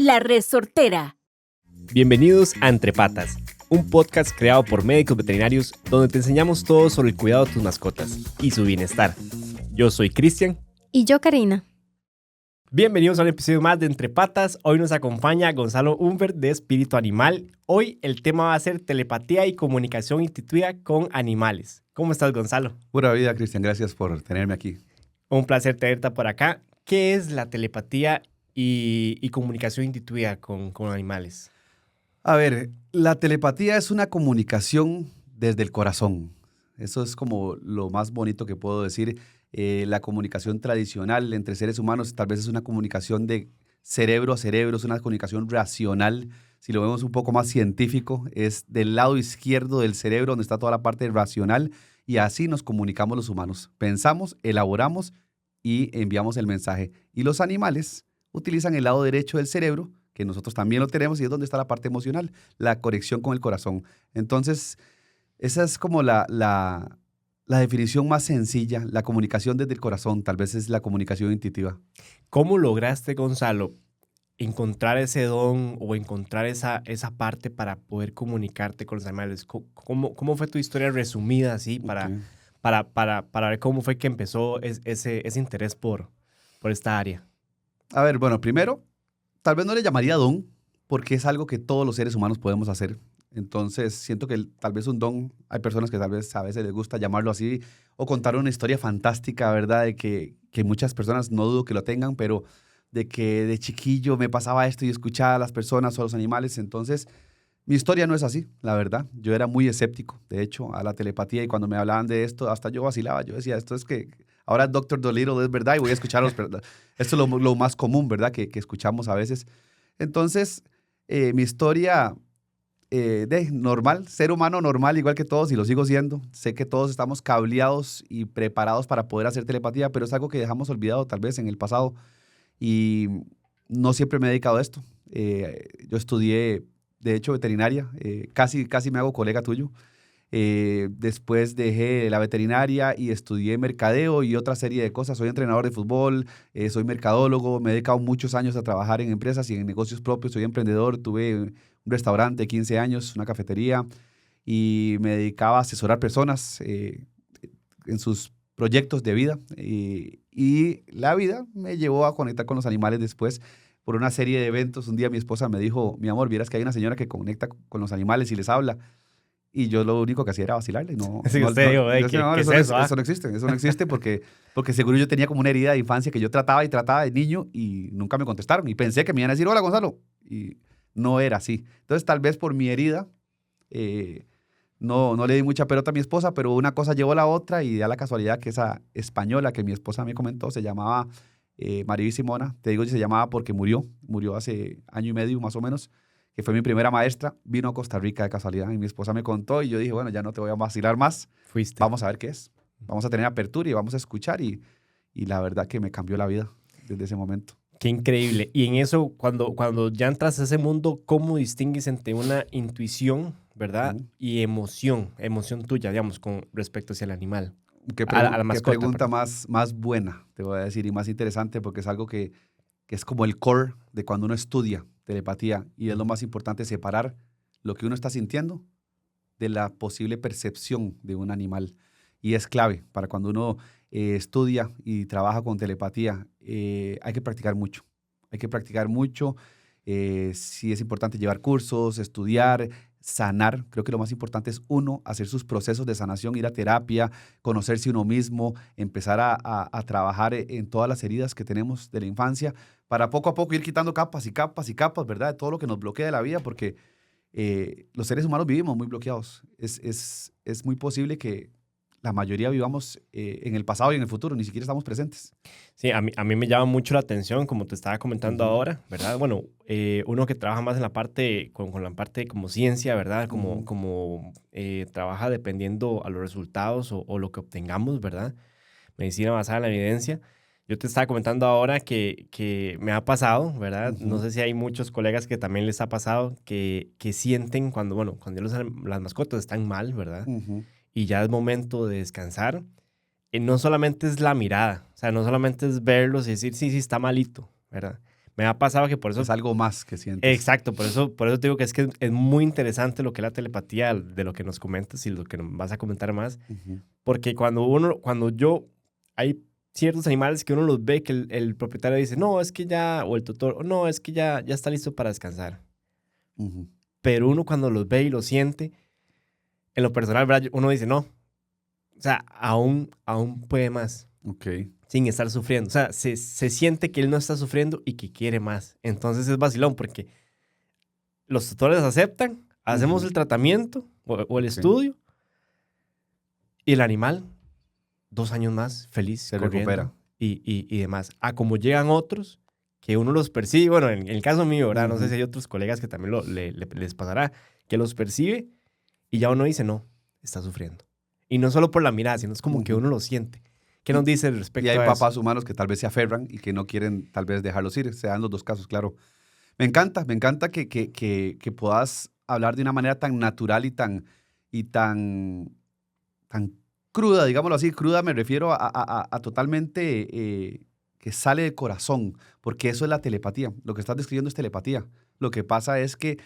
La Resortera. Bienvenidos a Entre Patas, un podcast creado por médicos veterinarios donde te enseñamos todo sobre el cuidado de tus mascotas y su bienestar. Yo soy Cristian. Y yo, Karina. Bienvenidos a un episodio más de Entre Patas. Hoy nos acompaña Gonzalo Humbert de Espíritu Animal. Hoy el tema va a ser telepatía y comunicación instituida con animales. ¿Cómo estás, Gonzalo? Pura vida, Cristian. Gracias por tenerme aquí. Un placer tenerte por acá. ¿Qué es la telepatía y comunicación instituida con animales? A ver, la telepatía es una comunicación desde el corazón. Eso es como lo más bonito que puedo decir. La comunicación tradicional entre seres humanos tal vez es una comunicación de cerebro a cerebro, es una comunicación racional. Si lo vemos un poco más científico, es del lado izquierdo del cerebro donde está toda la parte racional y así nos comunicamos los humanos. Pensamos, elaboramos y enviamos el mensaje. Y los animales utilizan el lado derecho del cerebro, que nosotros también lo tenemos y es donde está la parte emocional, la conexión con el corazón. Entonces, esa es como la definición más sencilla, la comunicación desde el corazón, tal vez es la comunicación intuitiva. ¿Cómo lograste, Gonzalo, encontrar ese don o encontrar esa parte para poder comunicarte con los animales? ¿Cómo fue tu historia resumida así para ver cómo fue que empezó ese interés por esta área? A ver, bueno, primero, tal vez no le llamaría don, porque es algo que todos los seres humanos podemos hacer. Entonces, siento que tal vez un don, hay personas que tal vez a veces les gusta llamarlo así, o contar una historia fantástica, ¿verdad? De que muchas personas, no dudo que lo tengan, pero de que de chiquillo me pasaba esto y escuchaba a las personas o a los animales. Entonces, mi historia no es así, la verdad. Yo era muy escéptico, de hecho, a la telepatía y cuando me hablaban de esto, hasta yo vacilaba. Yo decía, esto es que ahora Dr. Dolittle es verdad y voy a escucharlos. Esto es lo más común, ¿verdad? Que escuchamos a veces. Entonces, mi historia de normal, ser humano normal, igual que todos, y lo sigo siendo. Sé que todos estamos cableados y preparados para poder hacer telepatía, pero es algo que dejamos olvidado tal vez en el pasado y no siempre me he dedicado a esto. Yo estudié, de hecho, veterinaria, casi me hago colega tuyo. Después dejé la veterinaria y estudié mercadeo y otra serie de cosas. Soy entrenador de fútbol, soy mercadólogo, me he dedicado muchos años a trabajar en empresas y en negocios propios. Soy emprendedor, tuve un restaurante, 15 años, una cafetería y me dedicaba a asesorar personas en sus proyectos de vida. Y la vida me llevó a conectar con los animales después por una serie de eventos. Un día mi esposa me dijo, mi amor, vieras que hay una señora que conecta con los animales y les habla. Y yo lo único que hacía era vacilarle. ¿Qué es eso? Eso no existe porque seguro yo tenía como una herida de infancia que yo trataba de niño y nunca me contestaron. Y pensé que me iban a decir, hola, Gonzalo. Y no era así. Entonces, tal vez por mi herida, no le di mucha pelota a mi esposa, pero una cosa llevó a la otra y da la casualidad que esa española que mi esposa me comentó se llamaba Maribel Simona. Te digo, se llamaba porque murió hace año y medio más o menos, que fue mi primera maestra, vino a Costa Rica de casualidad y mi esposa me contó y yo dije, bueno, ya no te voy a vacilar más. Fuiste. Vamos a ver qué es. Vamos a tener apertura y vamos a escuchar y la verdad que me cambió la vida desde ese momento. Qué increíble. Y en eso, cuando ya entras a ese mundo, ¿cómo distingues entre una intuición, verdad, y emoción tuya, digamos, con respecto hacia el animal? A la mascota, qué pregunta más buena, te voy a decir, y más interesante porque es algo que es como el core de cuando uno estudia telepatía y es lo más importante, separar lo que uno está sintiendo de la posible percepción de un animal. Y es clave para cuando uno estudia y trabaja con telepatía. Hay que practicar mucho. Sí es importante llevar cursos, estudiar, sanar. Creo que lo más importante es uno, hacer sus procesos de sanación, ir a terapia, conocerse uno mismo, empezar a trabajar en todas las heridas que tenemos de la infancia, para poco a poco ir quitando capas y capas y capas, ¿verdad? De todo lo que nos bloquea de la vida, porque los seres humanos vivimos muy bloqueados. Es muy posible que la mayoría vivamos en el pasado y en el futuro, ni siquiera estamos presentes. Sí, a mí me llama mucho la atención, como te estaba comentando ahora, ¿verdad? Bueno, uno que trabaja más en la parte, con la parte como ciencia, ¿verdad? Como trabaja dependiendo a los resultados o lo que obtengamos, ¿verdad? Medicina basada en la evidencia. Yo te estaba comentando ahora que me ha pasado, ¿verdad? No sé si hay muchos colegas que también les ha pasado que sienten cuando las mascotas están mal, ¿verdad? Y ya es momento de descansar. No solamente es la mirada, o sea, no solamente es verlos y decir, sí, está malito, ¿verdad? Me ha pasado que por eso... Es algo más que sientes. Exacto, por eso te digo que es muy interesante lo que es la telepatía, de lo que nos comentas y lo que nos vas a comentar más. Porque hay ciertos animales que uno los ve que el propietario dice, no, es que ya, o el tutor, no, es que ya está listo para descansar. Pero uno cuando los ve y los siente, en lo personal, ¿verdad? Uno dice, no, o sea, aún puede más. Ok. Sin estar sufriendo. O sea, se siente que él no está sufriendo y que quiere más. Entonces es vacilón porque los tutores aceptan, hacemos el tratamiento o el estudio y el animal, 2 años más, feliz, se corriendo, recupera. Y demás. A como llegan otros, que uno los percibe, bueno, en el caso mío, ¿verdad? No sé si hay otros colegas que también les pasará, que los percibe y ya uno dice, no, está sufriendo. Y no solo por la mirada, sino es como que uno lo siente. ¿Qué nos dice respecto a eso? Y hay papás humanos que tal vez se aferran y que no quieren tal vez dejarlos ir. Se dan los dos casos, claro. Me encanta que puedas hablar de una manera tan natural y tan cruda, digámoslo así. Cruda me refiero a totalmente que sale de corazón, porque eso es la telepatía. Lo que estás describiendo es telepatía. Lo que pasa es que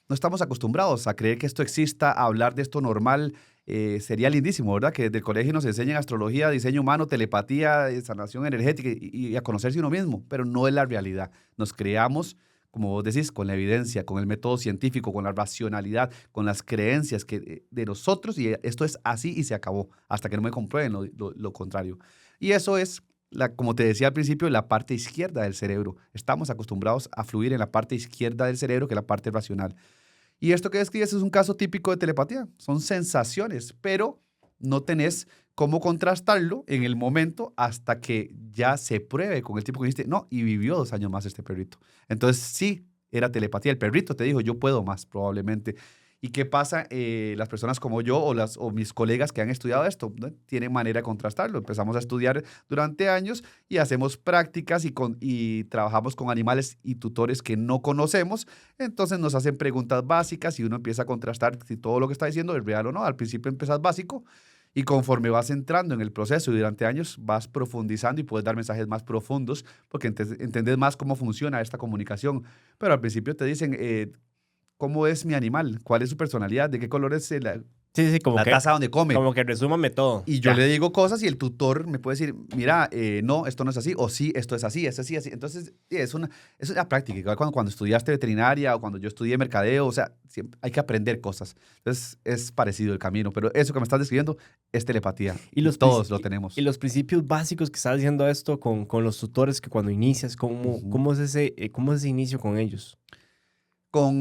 no estamos acostumbrados a creer que esto exista, a hablar de esto normal. Sería lindísimo, ¿verdad? Que desde el colegio nos enseñen astrología, diseño humano, telepatía, sanación energética y a conocerse uno mismo, pero no es la realidad. Nos creamos, como vos decís, con la evidencia, con el método científico, con la racionalidad, con las creencias de nosotros, y esto es así y se acabó, hasta que no me comprueben lo contrario. Y eso es, como te decía al principio, la parte izquierda del cerebro. Estamos acostumbrados a fluir en la parte izquierda del cerebro, que es la parte racional. Y esto que describes es un caso típico de telepatía. Son sensaciones, pero no tenés cómo contrastarlo en el momento hasta que ya se pruebe con el tipo que dijiste, no, y vivió 2 años más este perrito. Entonces sí, era telepatía. El perrito te dijo, yo puedo más, probablemente. ¿Y qué pasa? Las personas como yo o mis colegas que han estudiado esto, ¿no? Tienen manera de contrastarlo. Empezamos a estudiar durante años y hacemos prácticas y trabajamos con animales y tutores que no conocemos. Entonces nos hacen preguntas básicas y uno empieza a contrastar si todo lo que está diciendo es real o no. Al principio empiezas básico y conforme vas entrando en el proceso y durante años vas profundizando y puedes dar mensajes más profundos porque entendés más cómo funciona esta comunicación. Pero al principio te dicen... ¿cómo es mi animal? ¿Cuál es su personalidad? ¿De qué color es la taza donde come? Como que resúmame todo. Y yo le digo cosas y el tutor me puede decir, mira, no, esto no es así, o sí, esto es así, así. Entonces, es una práctica. Igual cuando estudiaste veterinaria o cuando yo estudié mercadeo, o sea, siempre hay que aprender cosas. Entonces, es parecido el camino. Pero eso que me estás describiendo es telepatía. Y todos lo tenemos. Y los principios básicos que estás diciendo esto con los tutores, que cuando inicias, ¿cómo es ese inicio con ellos?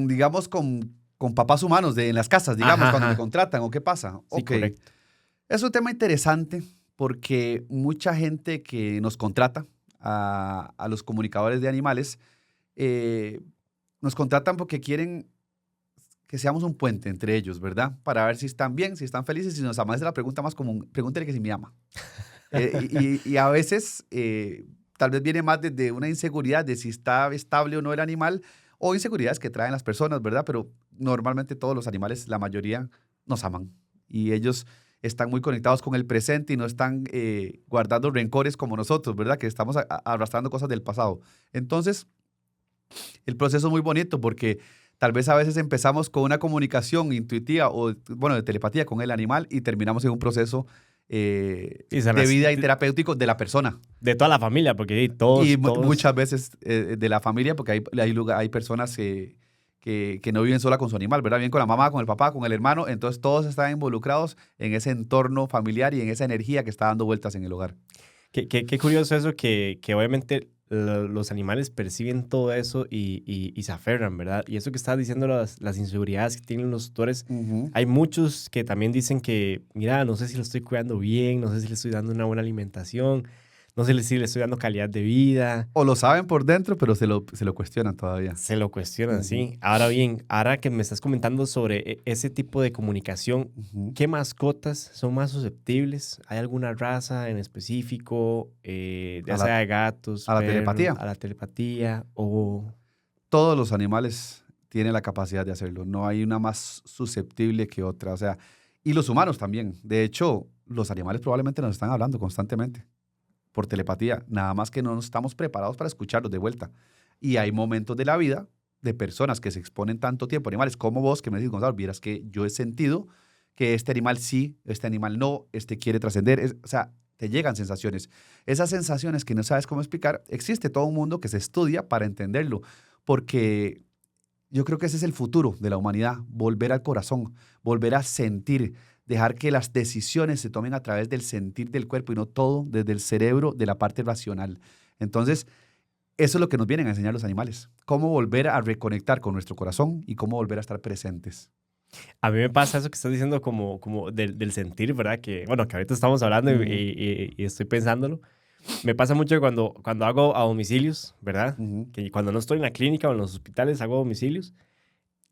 Digamos, con papás humanos en las casas, digamos, cuando me contratan, ¿o qué pasa? Sí, correcto. Es un tema interesante porque mucha gente que nos contrata a los comunicadores de animales, nos contratan porque quieren que seamos un puente entre ellos, ¿verdad? Para ver si están bien, si están felices, si nos aman. Es la pregunta más común. Pregúntele que si me ama. Y a veces, tal vez viene más desde una inseguridad de si está estable o no el animal, o inseguridades que traen las personas, ¿verdad? Pero normalmente todos los animales, la mayoría, nos aman. Y ellos están muy conectados con el presente y no están guardando rencores como nosotros, ¿verdad? Que estamos arrastrando cosas del pasado. Entonces, el proceso es muy bonito porque tal vez a veces empezamos con una comunicación intuitiva o, bueno, de telepatía con el animal y terminamos en un proceso de vida y terapéutico de la persona. De toda la familia, porque todos... Y muchas veces de la familia, porque hay personas que no viven sola con su animal, ¿verdad? Viven con la mamá, con el papá, con el hermano. Entonces todos están involucrados en ese entorno familiar y en esa energía que está dando vueltas en el hogar. Qué curioso eso que obviamente los animales perciben todo eso y se aferran, ¿verdad? Y eso que estás diciendo, las inseguridades que tienen los tutores, hay muchos que también dicen que, mira, no sé si lo estoy cuidando bien, no sé si le estoy dando una buena alimentación, no sé si le estoy dando calidad de vida. O lo saben por dentro, pero se lo cuestionan todavía. Se lo cuestionan, sí. Ahora bien, ahora que me estás comentando sobre ese tipo de comunicación, ¿qué mascotas son más susceptibles? ¿Hay alguna raza en específico, ya sea de gatos, a la perros, telepatía? A la telepatía o... Todos los animales tienen la capacidad de hacerlo. No hay una más susceptible que otra. O sea, y los humanos también. De hecho, los animales probablemente nos están hablando constantemente por telepatía, nada más que no estamos preparados para escucharlos de vuelta. Y hay momentos de la vida de personas que se exponen tanto tiempo a animales como vos, que me decís, Gonzalo, vieras que yo he sentido que este animal sí, este animal no, este quiere trascender. O sea, te llegan sensaciones. Esas sensaciones que no sabes cómo explicar, existe todo un mundo que se estudia para entenderlo, porque yo creo que ese es el futuro de la humanidad, volver al corazón, volver a sentir, dejar que las decisiones se tomen a través del sentir del cuerpo y no todo desde el cerebro, de la parte racional. Entonces, eso es lo que nos vienen a enseñar los animales, cómo volver a reconectar con nuestro corazón y cómo volver a estar presentes. A mí me pasa eso que estás diciendo como del sentir, ¿verdad? Que, bueno, que ahorita estamos hablando Ujú, y estoy pensándolo. Me pasa mucho cuando hago a domicilios, ¿verdad? ujú, Que cuando no estoy en la clínica o en los hospitales hago domicilios.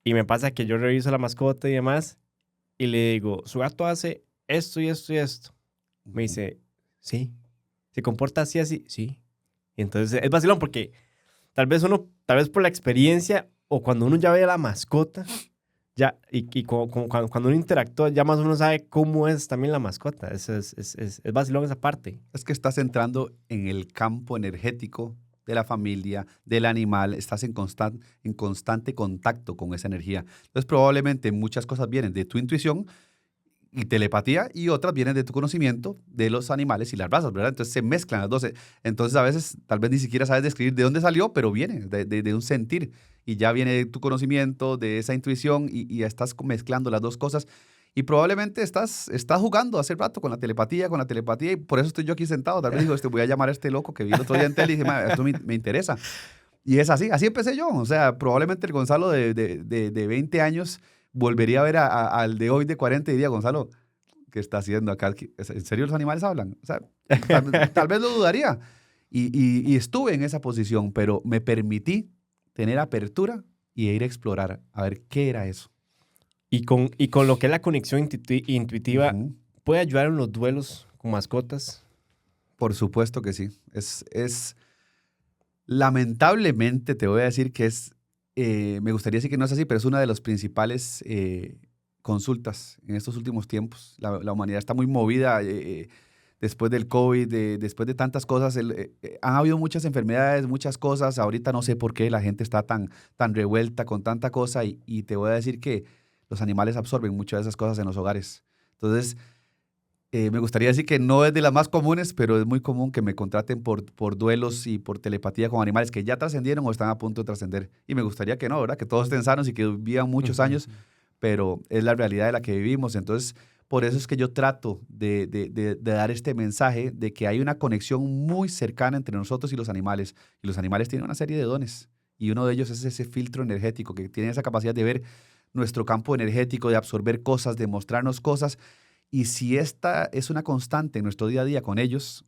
Y me pasa que yo reviso la mascota y demás y le digo, su gato hace esto y esto y esto. Me ujú. dice, sí. ¿Se comporta así, así? Sí. Y entonces es vacilón porque tal vez por la experiencia o cuando uno ya ve a la mascota, ya, cuando uno interactúa, ya más uno sabe cómo es también la mascota. Es vacilón esa parte. Es que estás entrando en el campo energético de la familia, del animal, estás en constante contacto con esa energía. Entonces, probablemente muchas cosas vienen de tu intuición y telepatía y otras vienen de tu conocimiento de los animales y las razas, ¿verdad? Entonces se mezclan las dos. Entonces a veces tal vez ni siquiera sabes describir de dónde salió, pero viene de un sentir y ya viene de tu conocimiento, de esa intuición y ya estás mezclando las dos cosas. Y probablemente estás jugando hace rato con la telepatía y por eso estoy yo aquí sentado. Tal vez digo, voy a llamar a este loco que vi el otro día en tele y dije, "Ma, esto me interesa". Y es así, así empecé yo. O sea, probablemente el Gonzalo de 20 años volvería a ver al de hoy de 40 y diría, Gonzalo, ¿qué está haciendo acá? ¿En serio los animales hablan? O sea, tal vez lo dudaría. Y estuve en esa posición, pero me permití tener apertura y ir a explorar, a ver qué era eso. Y con lo que es la conexión intuitiva, Ujú. ¿puede ayudar en los duelos con mascotas? Por supuesto que sí. Lamentablemente, te voy a decir que me gustaría decir que no es así, pero es una de las principales consultas en estos últimos tiempos. La humanidad está muy movida después del COVID, después de tantas cosas. Han habido muchas enfermedades, muchas cosas. Ahorita no sé por qué la gente está tan revuelta con tanta cosa y te voy a decir que los animales absorben muchas de esas cosas en los hogares. Entonces, me gustaría decir que no es de las más comunes, pero es muy común que me contraten por duelos y por telepatía con animales que ya trascendieron o están a punto de trascender. Y me gustaría que no, ¿verdad? Que todos estén sanos y que vivan muchos Ujú. años, pero es la realidad de la que vivimos. Entonces, por eso es que yo trato de dar este mensaje de que hay una conexión muy cercana entre nosotros y los animales. Y los animales tienen una serie de dones. Y uno de ellos es ese filtro energético, que tiene esa capacidad de ver nuestro campo energético, de absorber cosas, de mostrarnos cosas y si esta es una constante en nuestro día a día con ellos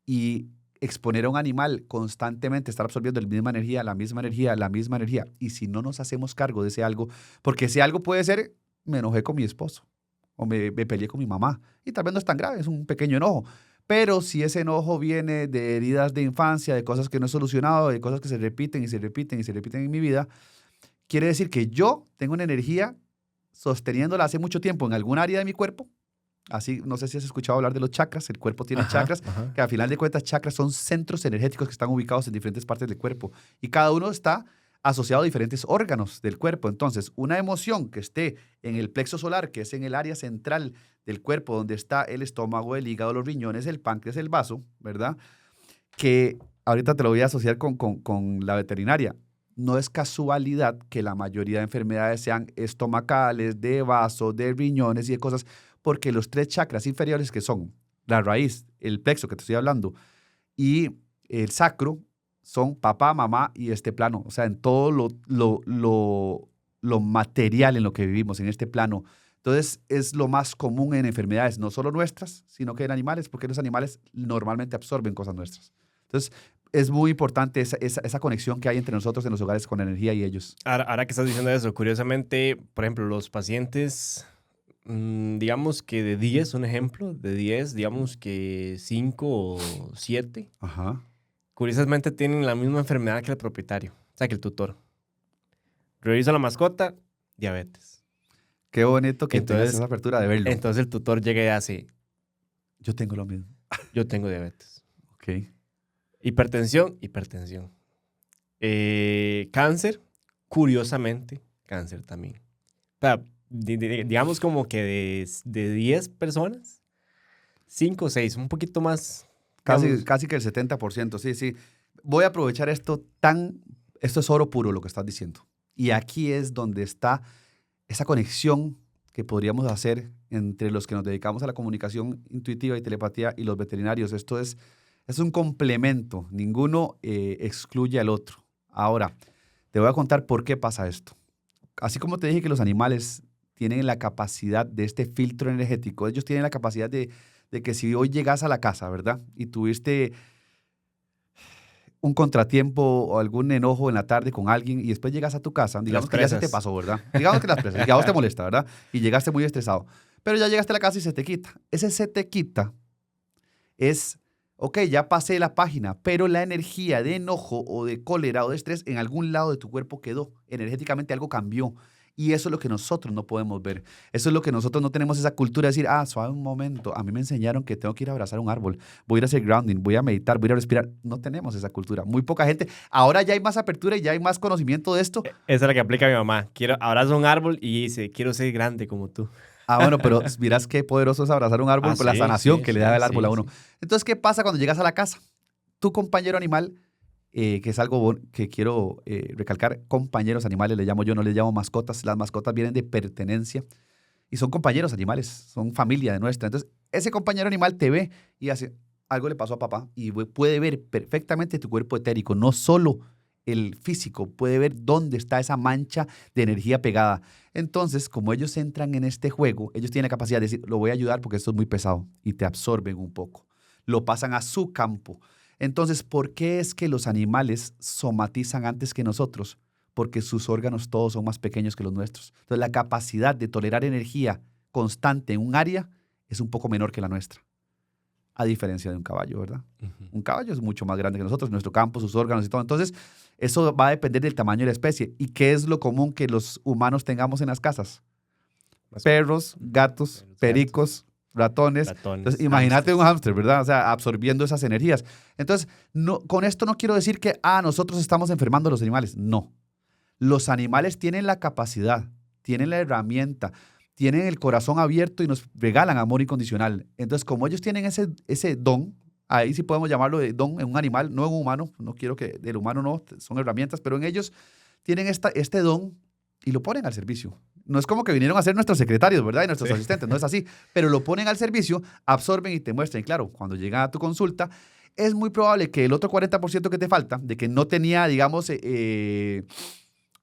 y exponer a un animal constantemente, estar absorbiendo la misma energía, la misma energía, la misma energía, y si no nos hacemos cargo de ese algo, porque ese algo puede ser, me enojé con mi esposo o me peleé con mi mamá, y tal vez no es tan grave, es un pequeño enojo, pero si ese enojo viene de heridas de infancia, de cosas que no he solucionado, de cosas que se repiten y se repiten y se repiten en mi vida, quiere decir que yo tengo una energía sosteniéndola hace mucho tiempo en algún área de mi cuerpo. Así, no sé si has escuchado hablar de los chakras. El cuerpo tiene Ajá, chakras, ajá. que al final de cuentas chakras son centros energéticos que están ubicados en diferentes partes del cuerpo. Y cada uno está asociado a diferentes órganos del cuerpo. Entonces, una emoción que esté en el plexo solar, que es en el área central del cuerpo, donde está el estómago, el hígado, los riñones, el páncreas, el vaso, ¿verdad? Que ahorita te lo voy a asociar con la veterinaria. No es casualidad que la mayoría de enfermedades sean estomacales, de vaso, de riñones y de cosas, porque los tres chakras inferiores que son la raíz, el plexo que te estoy hablando, y el sacro, son papá, mamá y este plano. O sea, en todo lo material en lo que vivimos, en este plano. Entonces, es lo más común en enfermedades, no solo nuestras, sino que en animales, porque los animales normalmente absorben cosas nuestras. Entonces, es muy importante esa conexión que hay entre nosotros en los hogares con la energía y ellos. Ahora que estás diciendo eso, curiosamente, por ejemplo, los pacientes, digamos que de 10, un ejemplo, de 10, digamos que 5 o 7, Ajá. curiosamente tienen la misma enfermedad que el propietario, o sea, que el tutor. Revisa la mascota, diabetes. Qué bonito que tengas Entonces, esa apertura de verlo. entonces el tutor llega y hace, Yo tengo lo mismo. yo tengo diabetes. Ok. Hipertensión, hipertensión. Cáncer, curiosamente, cáncer también. O sea, digamos como que de 10 personas, 5 o 6, un poquito más. Casi que el 70%, sí, sí. Voy a aprovechar esto es oro puro lo que estás diciendo. Y aquí es donde está esa conexión que podríamos hacer entre los que nos dedicamos a la comunicación intuitiva y telepatía y los veterinarios. Esto es un complemento, ninguno excluye al otro. Ahora, te voy a contar por qué pasa esto. Así como te dije que los animales tienen la capacidad de este filtro energético, ellos tienen la capacidad de que si hoy llegas a la casa, ¿verdad? Y tuviste un contratiempo o algún enojo en la tarde con alguien y después llegas a tu casa, digamos que ya se te pasó, ¿verdad? Digamos que las presas, digamos te molesta, ¿verdad? Y llegaste muy estresado. Pero ya llegaste a la casa y se te quita. Ese se te quita es, ok, ya pasé la página, pero la energía de enojo o de cólera o de estrés en algún lado de tu cuerpo quedó. Energéticamente algo cambió. Y eso es lo que nosotros no podemos ver. Eso es lo que nosotros no tenemos esa cultura de decir, suave un momento, a mí me enseñaron que tengo que ir a abrazar un árbol, voy a ir a hacer grounding, voy a meditar, voy a ir a respirar. No tenemos esa cultura. Muy poca gente. Ahora ya hay más apertura y ya hay más conocimiento de esto. Esa es la que aplica mi mamá. Abrazo un árbol y dice, quiero ser grande como tú. Bueno, pero miras qué poderoso es abrazar un árbol por la sanación que le da el árbol a uno. Sí. Entonces, ¿qué pasa cuando llegas a la casa? Tu compañero animal, que es algo que quiero recalcar, compañeros animales le llamo yo, no les llamo mascotas. Las mascotas vienen de pertenencia y son compañeros animales, son familia de nuestra. Entonces, ese compañero animal te ve y hace, algo le pasó a papá y puede ver perfectamente tu cuerpo etérico, no solo el físico, puede ver dónde está esa mancha de energía pegada. Entonces, como ellos entran en este juego, ellos tienen la capacidad de decir, lo voy a ayudar porque esto es muy pesado y te absorben un poco. Lo pasan a su campo. Entonces, ¿por qué es que los animales somatizan antes que nosotros? Porque sus órganos todos son más pequeños que los nuestros. Entonces, la capacidad de tolerar energía constante en un área es un poco menor que la nuestra. A diferencia de un caballo, ¿verdad? Un caballo es mucho más grande que nosotros, nuestro campo, sus órganos y todo. Entonces, eso va a depender del tamaño de la especie. ¿Y qué es lo común que los humanos tengamos en las casas? Perros, gatos, pericos, ratones. Entonces, imagínate un hámster, ¿verdad? O sea, absorbiendo esas energías. Entonces, con esto no quiero decir que, nosotros estamos enfermando a los animales. No. Los animales tienen la capacidad, tienen la herramienta, tienen el corazón abierto y nos regalan amor incondicional. Entonces, como ellos tienen ese don, ahí sí podemos llamarlo de don en un animal, no en un humano, no quiero que del humano no, son herramientas, pero en ellos tienen este don y lo ponen al servicio. No es como que vinieron a ser nuestros secretarios, ¿verdad? Y nuestros asistentes, no es así, pero lo ponen al servicio, absorben y te muestran. Y claro, cuando llegan a tu consulta, es muy probable que el otro 40% que te falta, de que no tenía, digamos,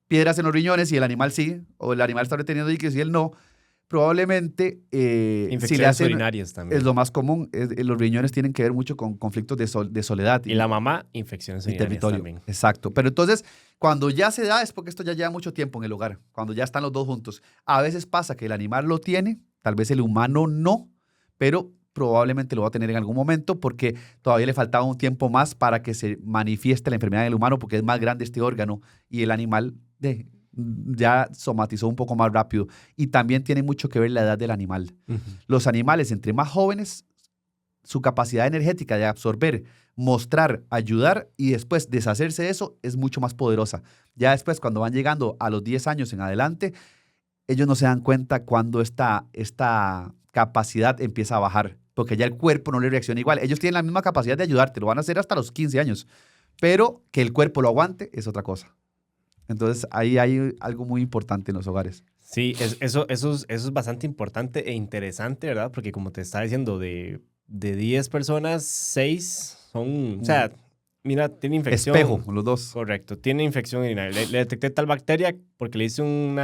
piedras en los riñones y el animal sí, o el animal está reteniendo líquidos y él no, probablemente infecciones urinarias también. Es lo más común. Los riñones tienen que ver mucho con conflictos de soledad. Y la mamá, infecciones urinarias también. Exacto. Pero entonces, cuando ya se da, es porque esto ya lleva mucho tiempo en el hogar, cuando ya están los dos juntos. A veces pasa que el animal lo tiene, tal vez el humano no, pero probablemente lo va a tener en algún momento porque todavía le faltaba un tiempo más para que se manifieste la enfermedad en el humano porque es más grande este órgano y el animal ya somatizó un poco más rápido. Y también tiene mucho que ver la edad del animal. Los animales, entre más jóvenes, su capacidad energética de absorber, mostrar, ayudar y después deshacerse de eso es mucho más poderosa. Ya después, cuando van llegando a los 10 años en adelante, ellos no se dan cuenta cuando esta capacidad empieza a bajar, porque ya el cuerpo no le reacciona igual. Ellos tienen la misma capacidad de ayudarte, lo van a hacer hasta los 15 años, pero que el cuerpo lo aguante es otra cosa. Entonces, ahí hay algo muy importante en los hogares. Sí, eso es bastante importante e interesante, ¿verdad? Porque como te estaba diciendo, de 10 personas, 6 son... O sea, mira, tiene infección. Espejo, los dos. Correcto, tiene infección urinaria. Le detecté tal bacteria porque le hice un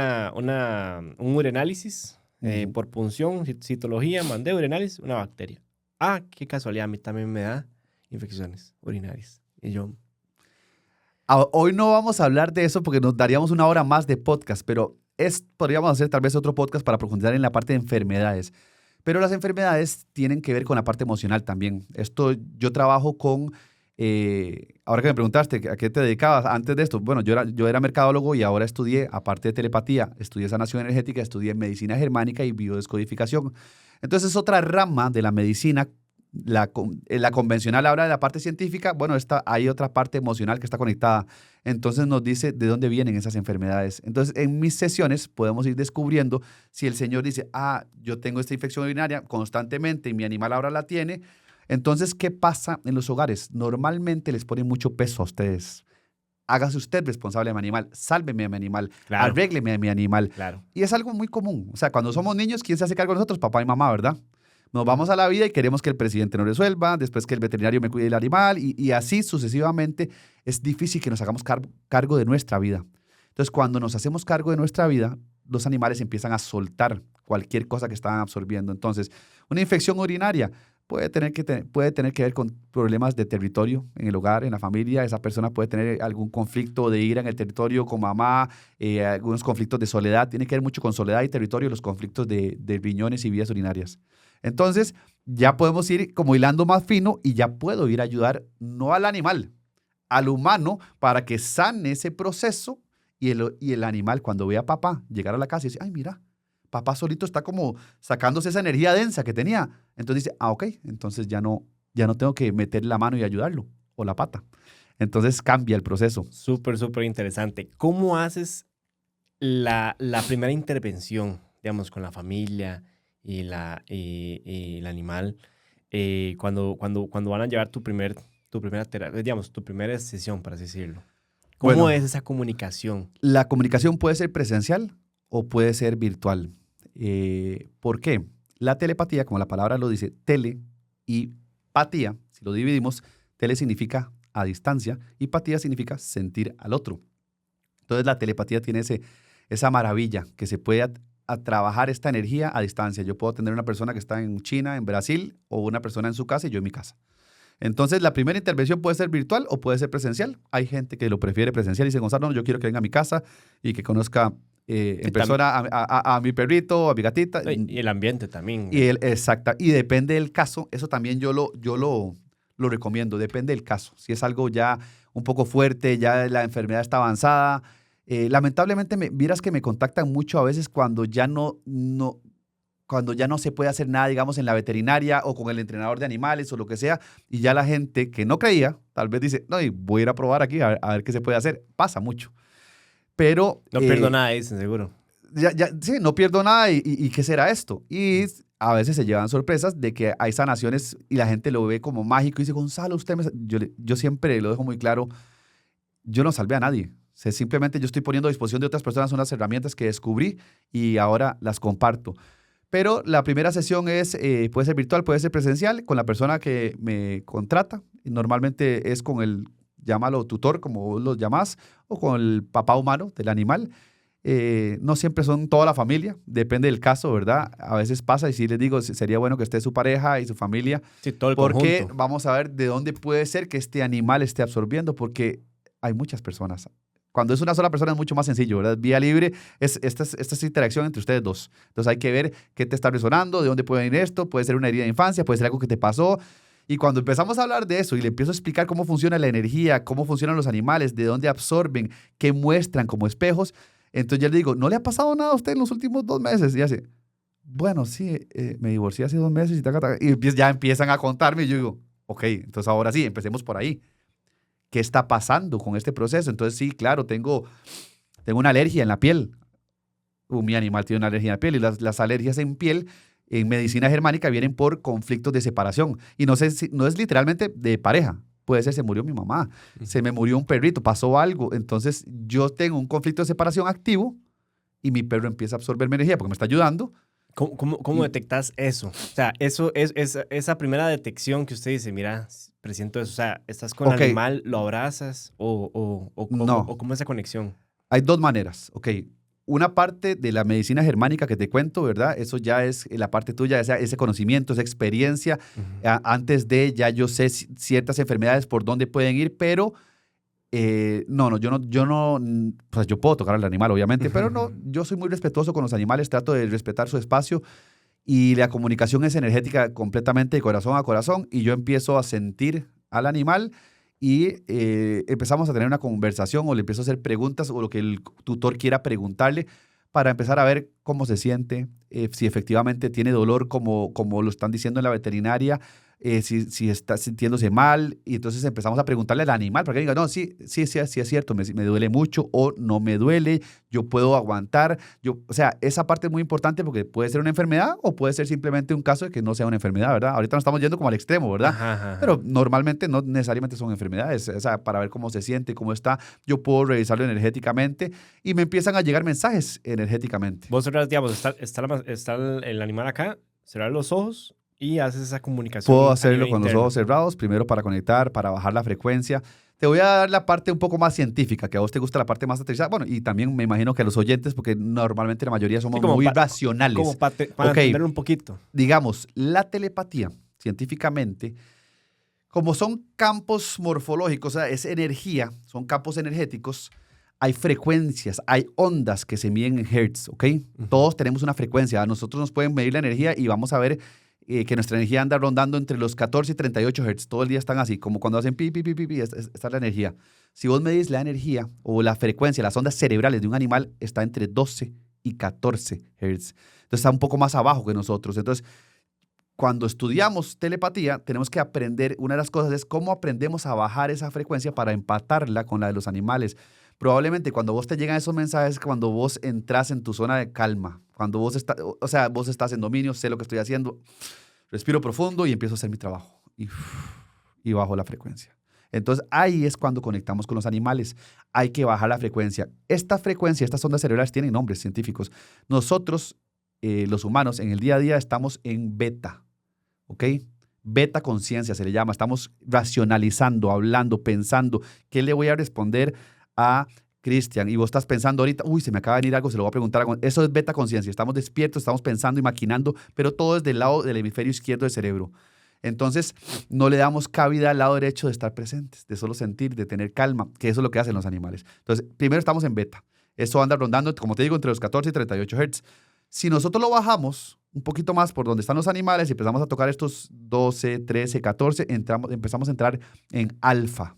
ureanálisis por punción, citología, mandé ureanálisis, una bacteria. Qué casualidad, a mí también me da infecciones urinarias. Y yo... Hoy no vamos a hablar de eso porque nos daríamos una hora más de podcast, pero podríamos hacer tal vez otro podcast para profundizar en la parte de enfermedades. Pero las enfermedades tienen que ver con la parte emocional también. Yo trabajo con, ahora que me preguntaste a qué te dedicabas antes de esto, bueno, yo era mercadólogo y ahora estudié, aparte de telepatía, estudié sanación energética, estudié medicina germánica y biodescodificación. Entonces es otra rama de la medicina La convencional habla de la parte científica, bueno, hay otra parte emocional que está conectada. Entonces nos dice de dónde vienen esas enfermedades. Entonces, en mis sesiones podemos ir descubriendo si el señor dice, yo tengo esta infección urinaria constantemente y mi animal ahora la tiene. Entonces, ¿qué pasa en los hogares? Normalmente les ponen mucho peso a ustedes. Hágase usted responsable de mi animal, sálveme a mi animal, Claro, arrégleme a mi animal. claro. Y es algo muy común. O sea, cuando somos niños, ¿quién se hace cargo de nosotros? Papá y mamá, ¿verdad? Nos vamos a la vida y queremos que el presidente nos resuelva, después que el veterinario me cuide el animal y así sucesivamente. Es difícil que nos hagamos cargo de nuestra vida. Entonces, cuando nos hacemos cargo de nuestra vida, los animales empiezan a soltar cualquier cosa que estaban absorbiendo. Entonces, una infección urinaria puede tener que ver con problemas de territorio en el hogar, en la familia. Esa persona puede tener algún conflicto de ira en el territorio con mamá, algunos conflictos de soledad. Tiene que ver mucho con soledad y territorio, los conflictos de riñones y vías urinarias. Entonces, ya podemos ir como hilando más fino y ya puedo ir a ayudar no al animal, al humano, para que sane ese proceso y el animal, cuando ve a papá llegar a la casa y dice, ay, mira, papá solito está como sacándose esa energía densa que tenía. Entonces dice, ok, entonces ya no tengo que meter la mano y ayudarlo, o la pata. Entonces cambia el proceso. Súper, súper interesante. ¿Cómo haces la primera intervención, digamos, con la familia y el animal, cuando van a llevar tu primera terapia, digamos, tu primera sesión, por así decirlo? ¿Cómo Bueno, es esa comunicación? la comunicación puede ser presencial o puede ser virtual. ¿Por qué? La telepatía, como la palabra lo dice, tele y patía, si lo dividimos, tele significa a distancia y patía significa sentir al otro. Entonces la telepatía tiene esa maravilla que se puede a trabajar esta energía a distancia. Yo puedo tener una persona que está en China, en Brasil, o una persona en su casa y yo en mi casa. Entonces, la primera intervención puede ser virtual o puede ser presencial. Hay gente que lo prefiere presencial y dice, Gonzalo, no, yo quiero que venga a mi casa y que conozca en persona a mi perrito, a mi gatita. Y el ambiente también. Exacta. Y depende del caso, eso también yo lo recomiendo, depende del caso. Si es algo ya un poco fuerte, ya la enfermedad está avanzada. Lamentablemente, vieras que me contactan mucho a veces cuando ya no se puede hacer nada, digamos, en la veterinaria o con el entrenador de animales o lo que sea, y ya la gente que no creía, tal vez dice, no, y voy a ir a probar aquí a ver qué se puede hacer. Pasa mucho. Pero No pierdo nada, dicen, seguro. sí, no pierdo nada y ¿qué será esto? Y a veces se llevan sorpresas de que hay sanaciones y la gente lo ve como mágico y dice, Gonzalo, yo siempre lo dejo muy claro, yo no salvé a nadie. O sea, simplemente yo estoy poniendo a disposición de otras personas unas herramientas que descubrí y ahora las comparto. Pero la primera sesión puede ser virtual, puede ser presencial, con la persona que me contrata. Y normalmente es con llámalo tutor, como vos lo llamás, o con el papá humano del animal. No siempre son toda la familia, depende del caso, ¿verdad? A veces pasa y sí les digo, sería bueno que esté su pareja y su familia, Sí, todo el porque conjunto. vamos a ver de dónde puede ser que este animal esté absorbiendo, porque hay muchas personas. Cuando es una sola persona es mucho más sencillo, ¿verdad? Vía libre esta interacción entre ustedes dos. Entonces hay que ver qué te está resonando, de dónde puede venir esto, puede ser una herida de infancia, puede ser algo que te pasó. Y cuando empezamos a hablar de eso y le empiezo a explicar cómo funciona la energía, cómo funcionan los animales, de dónde absorben, qué muestran como espejos, entonces ya le digo, ¿no le ha pasado nada a usted en los últimos 2 meses? Y hace, bueno, sí, me divorcié hace 2 meses y taca, taca. Y ya empiezan a contarme y yo digo, ok, entonces ahora sí, empecemos por ahí. ¿Qué está pasando con este proceso? Entonces sí, claro, tengo una alergia en la piel. Mi animal tiene una alergia en la piel y las alergias en piel en medicina germánica vienen por conflictos de separación. Y no sé si, no es literalmente de pareja. Puede ser, se murió mi mamá, se me murió un perrito, pasó algo. Entonces yo tengo un conflicto de separación activo y mi perro empieza a absorber mi energía porque me está ayudando. ¿Cómo detectas eso? O sea, esa primera detección que usted dice, mira, presiento eso. O sea, estás con el Ok, animal, lo abrazas o no. cómo esa conexión. Hay dos maneras, ok. Una parte de la medicina germánica que te cuento, ¿verdad? Eso ya es la parte tuya, ese conocimiento, esa experiencia. Ujú. Antes ya yo sé ciertas enfermedades por dónde pueden ir, pero pues yo puedo tocar al animal, obviamente, pero no, Ujú. yo soy muy respetuoso con los animales, trato de respetar su espacio y la comunicación es energética completamente de corazón a corazón y yo empiezo a sentir al animal y empezamos a tener una conversación o le empiezo a hacer preguntas o lo que el tutor quiera preguntarle para empezar a ver cómo se siente, si efectivamente tiene dolor como lo están diciendo en la veterinaria, si está sintiéndose mal, y entonces empezamos a preguntarle al animal para que diga, no, sí, sí, sí, sí es cierto, me duele mucho o no me duele, yo puedo aguantar. O sea, esa parte es muy importante porque puede ser una enfermedad o puede ser simplemente un caso de que no sea una enfermedad, ¿verdad? Ahorita nos estamos yendo como al extremo, ¿verdad? Ajá, ajá, Pero ajá. normalmente no necesariamente son enfermedades, o sea, para ver cómo se siente, cómo está, yo puedo revisarlo energéticamente y me empiezan a llegar mensajes energéticamente. Vos cerrás, digamos, está el animal acá, cerrar los ojos y haces esa Puedo comunicación a hacerlo nivel con los interno. ojos cerrados, primero para conectar, para bajar la frecuencia. Te voy a dar la parte un poco más científica, que a vos te gusta la parte más aterrizada. Bueno, y también me imagino que a los oyentes, porque normalmente la mayoría Sí, somos muy como racionales. para Ok, entenderlo un poquito. digamos, la telepatía, científicamente, como son campos morfológicos, o sea, es energía, son campos energéticos, hay frecuencias, hay ondas que se miden en hertz, ¿ok? Ujú. Todos tenemos una frecuencia. A nosotros nos pueden medir la energía y vamos a ver que nuestra energía anda rondando entre los 14 y 38 hertz. Todo el día están así, como cuando hacen pi, pi, pi, pi, pi, esta es la energía. Si vos medís la energía o la frecuencia, las ondas cerebrales de un animal, está entre 12 y 14 hertz. Entonces está un poco más abajo que nosotros. Entonces, cuando estudiamos telepatía, tenemos que aprender, una de las cosas es cómo aprendemos a bajar esa frecuencia para empatarla con la de los animales. Probablemente cuando vos te llegan esos mensajes, cuando vos entras en tu zona de calma, cuando vos estás, o sea, vos estás en dominio, sé lo que estoy haciendo, respiro profundo y empiezo a hacer mi trabajo. Y bajo la frecuencia. Entonces ahí es cuando conectamos con los animales. Hay que bajar la frecuencia. Esta frecuencia, estas ondas cerebrales tienen nombres científicos. Nosotros, los humanos, en el día a día estamos en beta. ¿Ok? Beta conciencia se le llama. Estamos racionalizando, hablando, pensando. ¿Qué le voy a responder a Cristian? Y vos estás pensando ahorita, uy, se me acaba de venir algo, se lo voy a preguntar. Eso es beta conciencia. Estamos despiertos, estamos pensando y maquinando, pero todo es del lado del hemisferio izquierdo del cerebro. Entonces, no le damos cabida al lado derecho de estar presentes, de solo sentir, de tener calma, que eso es lo que hacen los animales. Entonces, primero estamos en beta. Eso anda rondando, como te digo, entre los 14 y 38 Hz. Si nosotros lo bajamos un poquito más por donde están los animales y empezamos a tocar estos 12, 13, 14, empezamos a entrar en alfa.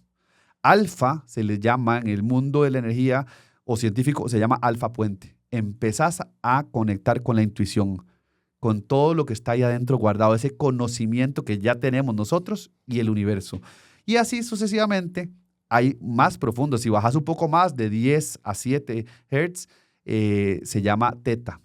Alfa se le llama en el mundo de la energía o científico, se llama alfa puente. Empezás a conectar con la intuición, con todo lo que está ahí adentro guardado, ese conocimiento que ya tenemos nosotros y el universo. Y así sucesivamente hay más profundo. Si bajas un poco más de 10 a 7 Hz, se llama teta.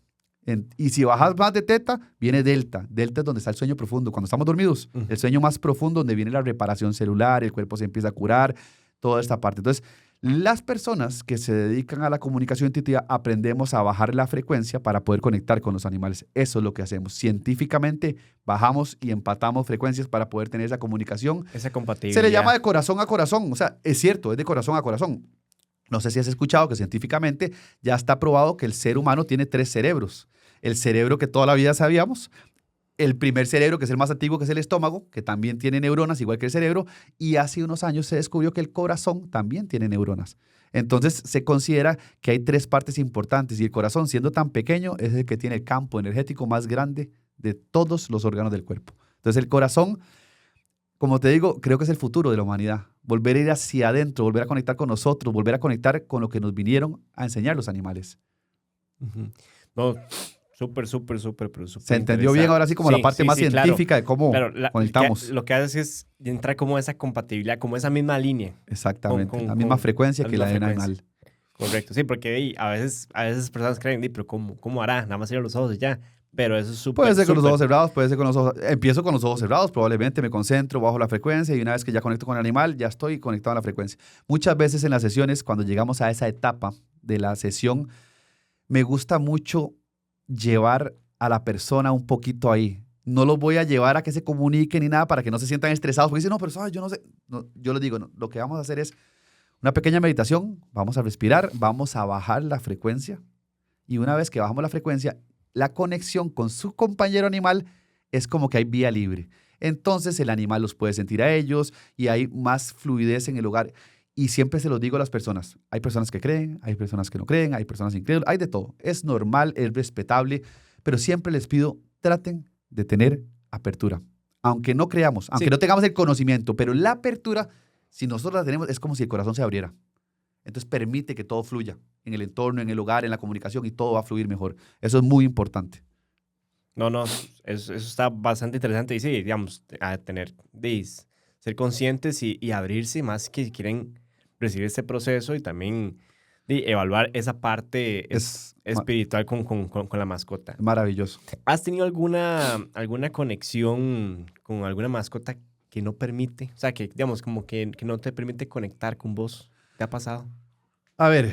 Y si bajas más de teta, viene delta. Delta es donde está el sueño profundo. Cuando estamos dormidos, Ujú. el sueño más profundo, donde viene la reparación celular, el cuerpo se empieza a curar, toda esta parte. Entonces, las personas que se dedican a la comunicación intuitiva aprendemos a bajar la frecuencia para poder conectar con los animales. Eso es lo que hacemos. Científicamente bajamos y empatamos frecuencias para poder tener esa comunicación. Esa Se le llama compatibilidad. de corazón a corazón. O sea, es cierto, es de corazón a corazón. No sé si has escuchado que científicamente ya está probado que el ser humano tiene 3 cerebros. El cerebro que toda la vida sabíamos, el primer cerebro, que es el más antiguo, que es el estómago, que también tiene neuronas, igual que el cerebro, y hace unos años se descubrió que el corazón también tiene neuronas. Entonces se considera que hay 3 partes importantes y el corazón, siendo tan pequeño, es el que tiene el campo energético más grande de todos los órganos del cuerpo. Entonces el corazón, como te digo, creo que es el futuro de la humanidad. Volver a ir hacia adentro, volver a conectar con nosotros, volver a conectar con lo que nos vinieron a enseñar los animales. Ujú. No, súper, súper, súper, pero ¿Se súper entendió bien ahora interesante. sí como la Sí, parte sí, más sí, claro. científica de cómo Claro, conectamos? lo que haces es entrar como esa compatibilidad, como esa misma línea Exactamente, la misma frecuencia la que misma la de un frecuencia. animal. Correcto, sí, porque a veces personas creen, pero ¿cómo hará? Nada más cierra los ojos y ya. Pero eso es Puede súper, ser con los ojos súper. cerrados, puede ser con los ojos. Empiezo con los ojos cerrados, probablemente me concentro, bajo la frecuencia y una vez que ya conecto con el animal, ya estoy conectado a la frecuencia. Muchas veces en las sesiones, cuando llegamos a esa etapa de la sesión, me gusta mucho llevar a la persona un poquito ahí. No los voy a llevar a que se comuniquen ni nada para que no se sientan estresados, porque dicen, no, pero ¿sabes? Yo no sé. No, yo les digo, no, lo que vamos a hacer es una pequeña meditación, vamos a respirar, vamos a bajar la frecuencia y una vez que bajamos la frecuencia, la conexión con su compañero animal es como que hay vía libre. Entonces el animal los puede sentir a ellos y hay más fluidez en el hogar. Y siempre se los digo a las personas. Hay personas que creen, hay personas que no creen, hay personas incrédulas, hay de todo. Es normal, es respetable, pero siempre les pido, traten de tener apertura. Aunque no creamos, aunque Sí, no tengamos el conocimiento, pero la apertura, si nosotros la tenemos, es como si el corazón se abriera. Entonces permite que todo fluya en el entorno, en el hogar, en la comunicación y todo va a fluir mejor. Eso es muy importante. No, eso está bastante interesante. Y sí, digamos, a ser conscientes y abrirse más que si quieren recibir este proceso y también evaluar esa parte Es espiritual con la mascota. maravilloso. ¿Has tenido alguna conexión con alguna mascota que no permite? O sea, que digamos, como que no te permite conectar con vos. ¿Te ha pasado? A ver,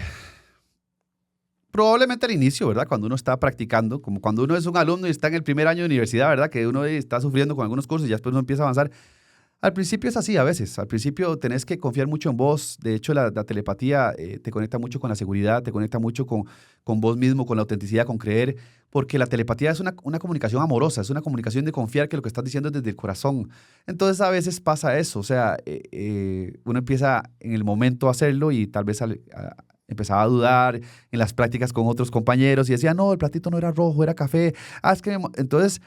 probablemente al inicio, ¿verdad? Cuando uno está practicando, como cuando uno es un alumno y está en el primer año de universidad, ¿verdad? Que uno está sufriendo con algunos cursos y ya después uno empieza a avanzar. Al principio es así a veces. Al principio tenés que confiar mucho en vos. De hecho, la telepatía te conecta mucho con la seguridad, te conecta mucho con vos mismo, con la autenticidad, con creer. Porque la telepatía es una comunicación amorosa, es una comunicación de confiar que lo que estás diciendo es desde el corazón. Entonces a veces pasa eso. O sea, uno empieza en el momento a hacerlo y tal vez empezaba a dudar en las prácticas con otros compañeros y decía, no, el platito no era rojo, era café. Ah, es que entonces,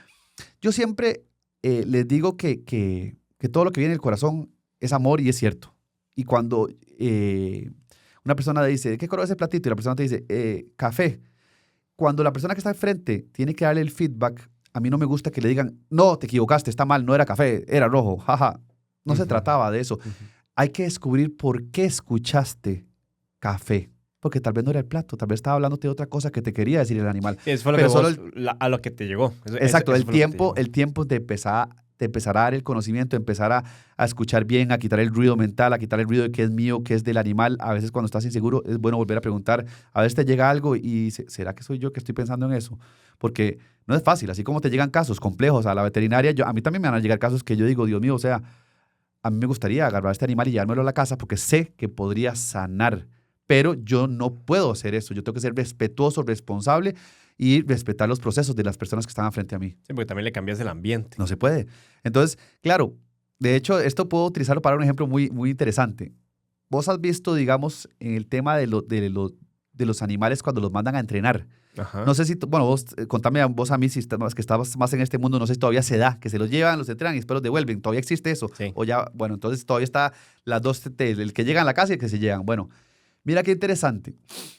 yo siempre les digo que todo lo que viene del corazón es amor y es cierto. Y cuando una persona dice, ¿qué color es el platito? Y la persona te dice, café. Cuando la persona que está enfrente tiene que darle el feedback, a mí no me gusta que le digan, no, te equivocaste, está mal, no era café, era rojo, jaja. No se trataba de eso. Hay que descubrir por qué escuchaste café. Porque tal vez no era el plato, tal vez estaba hablándote de otra cosa que te quería decir el animal. Eso fue lo Pero que solo a lo que te llegó. exacto, Eso fue lo que te llegó. el tiempo te empezará a dar el conocimiento, empezar a escuchar bien, a quitar el ruido mental, a quitar el ruido de qué es mío, qué es del animal. A veces cuando estás inseguro es bueno volver a preguntar. A veces te llega algo y dice, ¿será que soy yo que estoy pensando en eso? Porque no es fácil, así como te llegan casos complejos a la veterinaria, a mí también me van a llegar casos que yo digo, Dios mío, o sea, a mí me gustaría agarrar a este animal y llevármelo a la casa porque sé que podría sanar, pero yo no puedo hacer eso. Yo tengo que ser respetuoso, responsable y respetar los procesos de las personas que están frente a mí. Sí, porque también le cambias el ambiente. No se puede. Entonces, claro, de hecho, esto puedo utilizarlo para un ejemplo muy, muy interesante. Vos has visto, digamos, en el tema de los animales cuando los mandan a entrenar. Ajá. No sé si, bueno, vos, contame vos a mí si que estabas más en este mundo, no sé si todavía se da, que se los llevan, los entrenan y después los devuelven. ¿Todavía existe eso? Sí. O ya, bueno, entonces todavía está las dos, el que llega a la casa y el que se llegan. Bueno, mira qué interesante.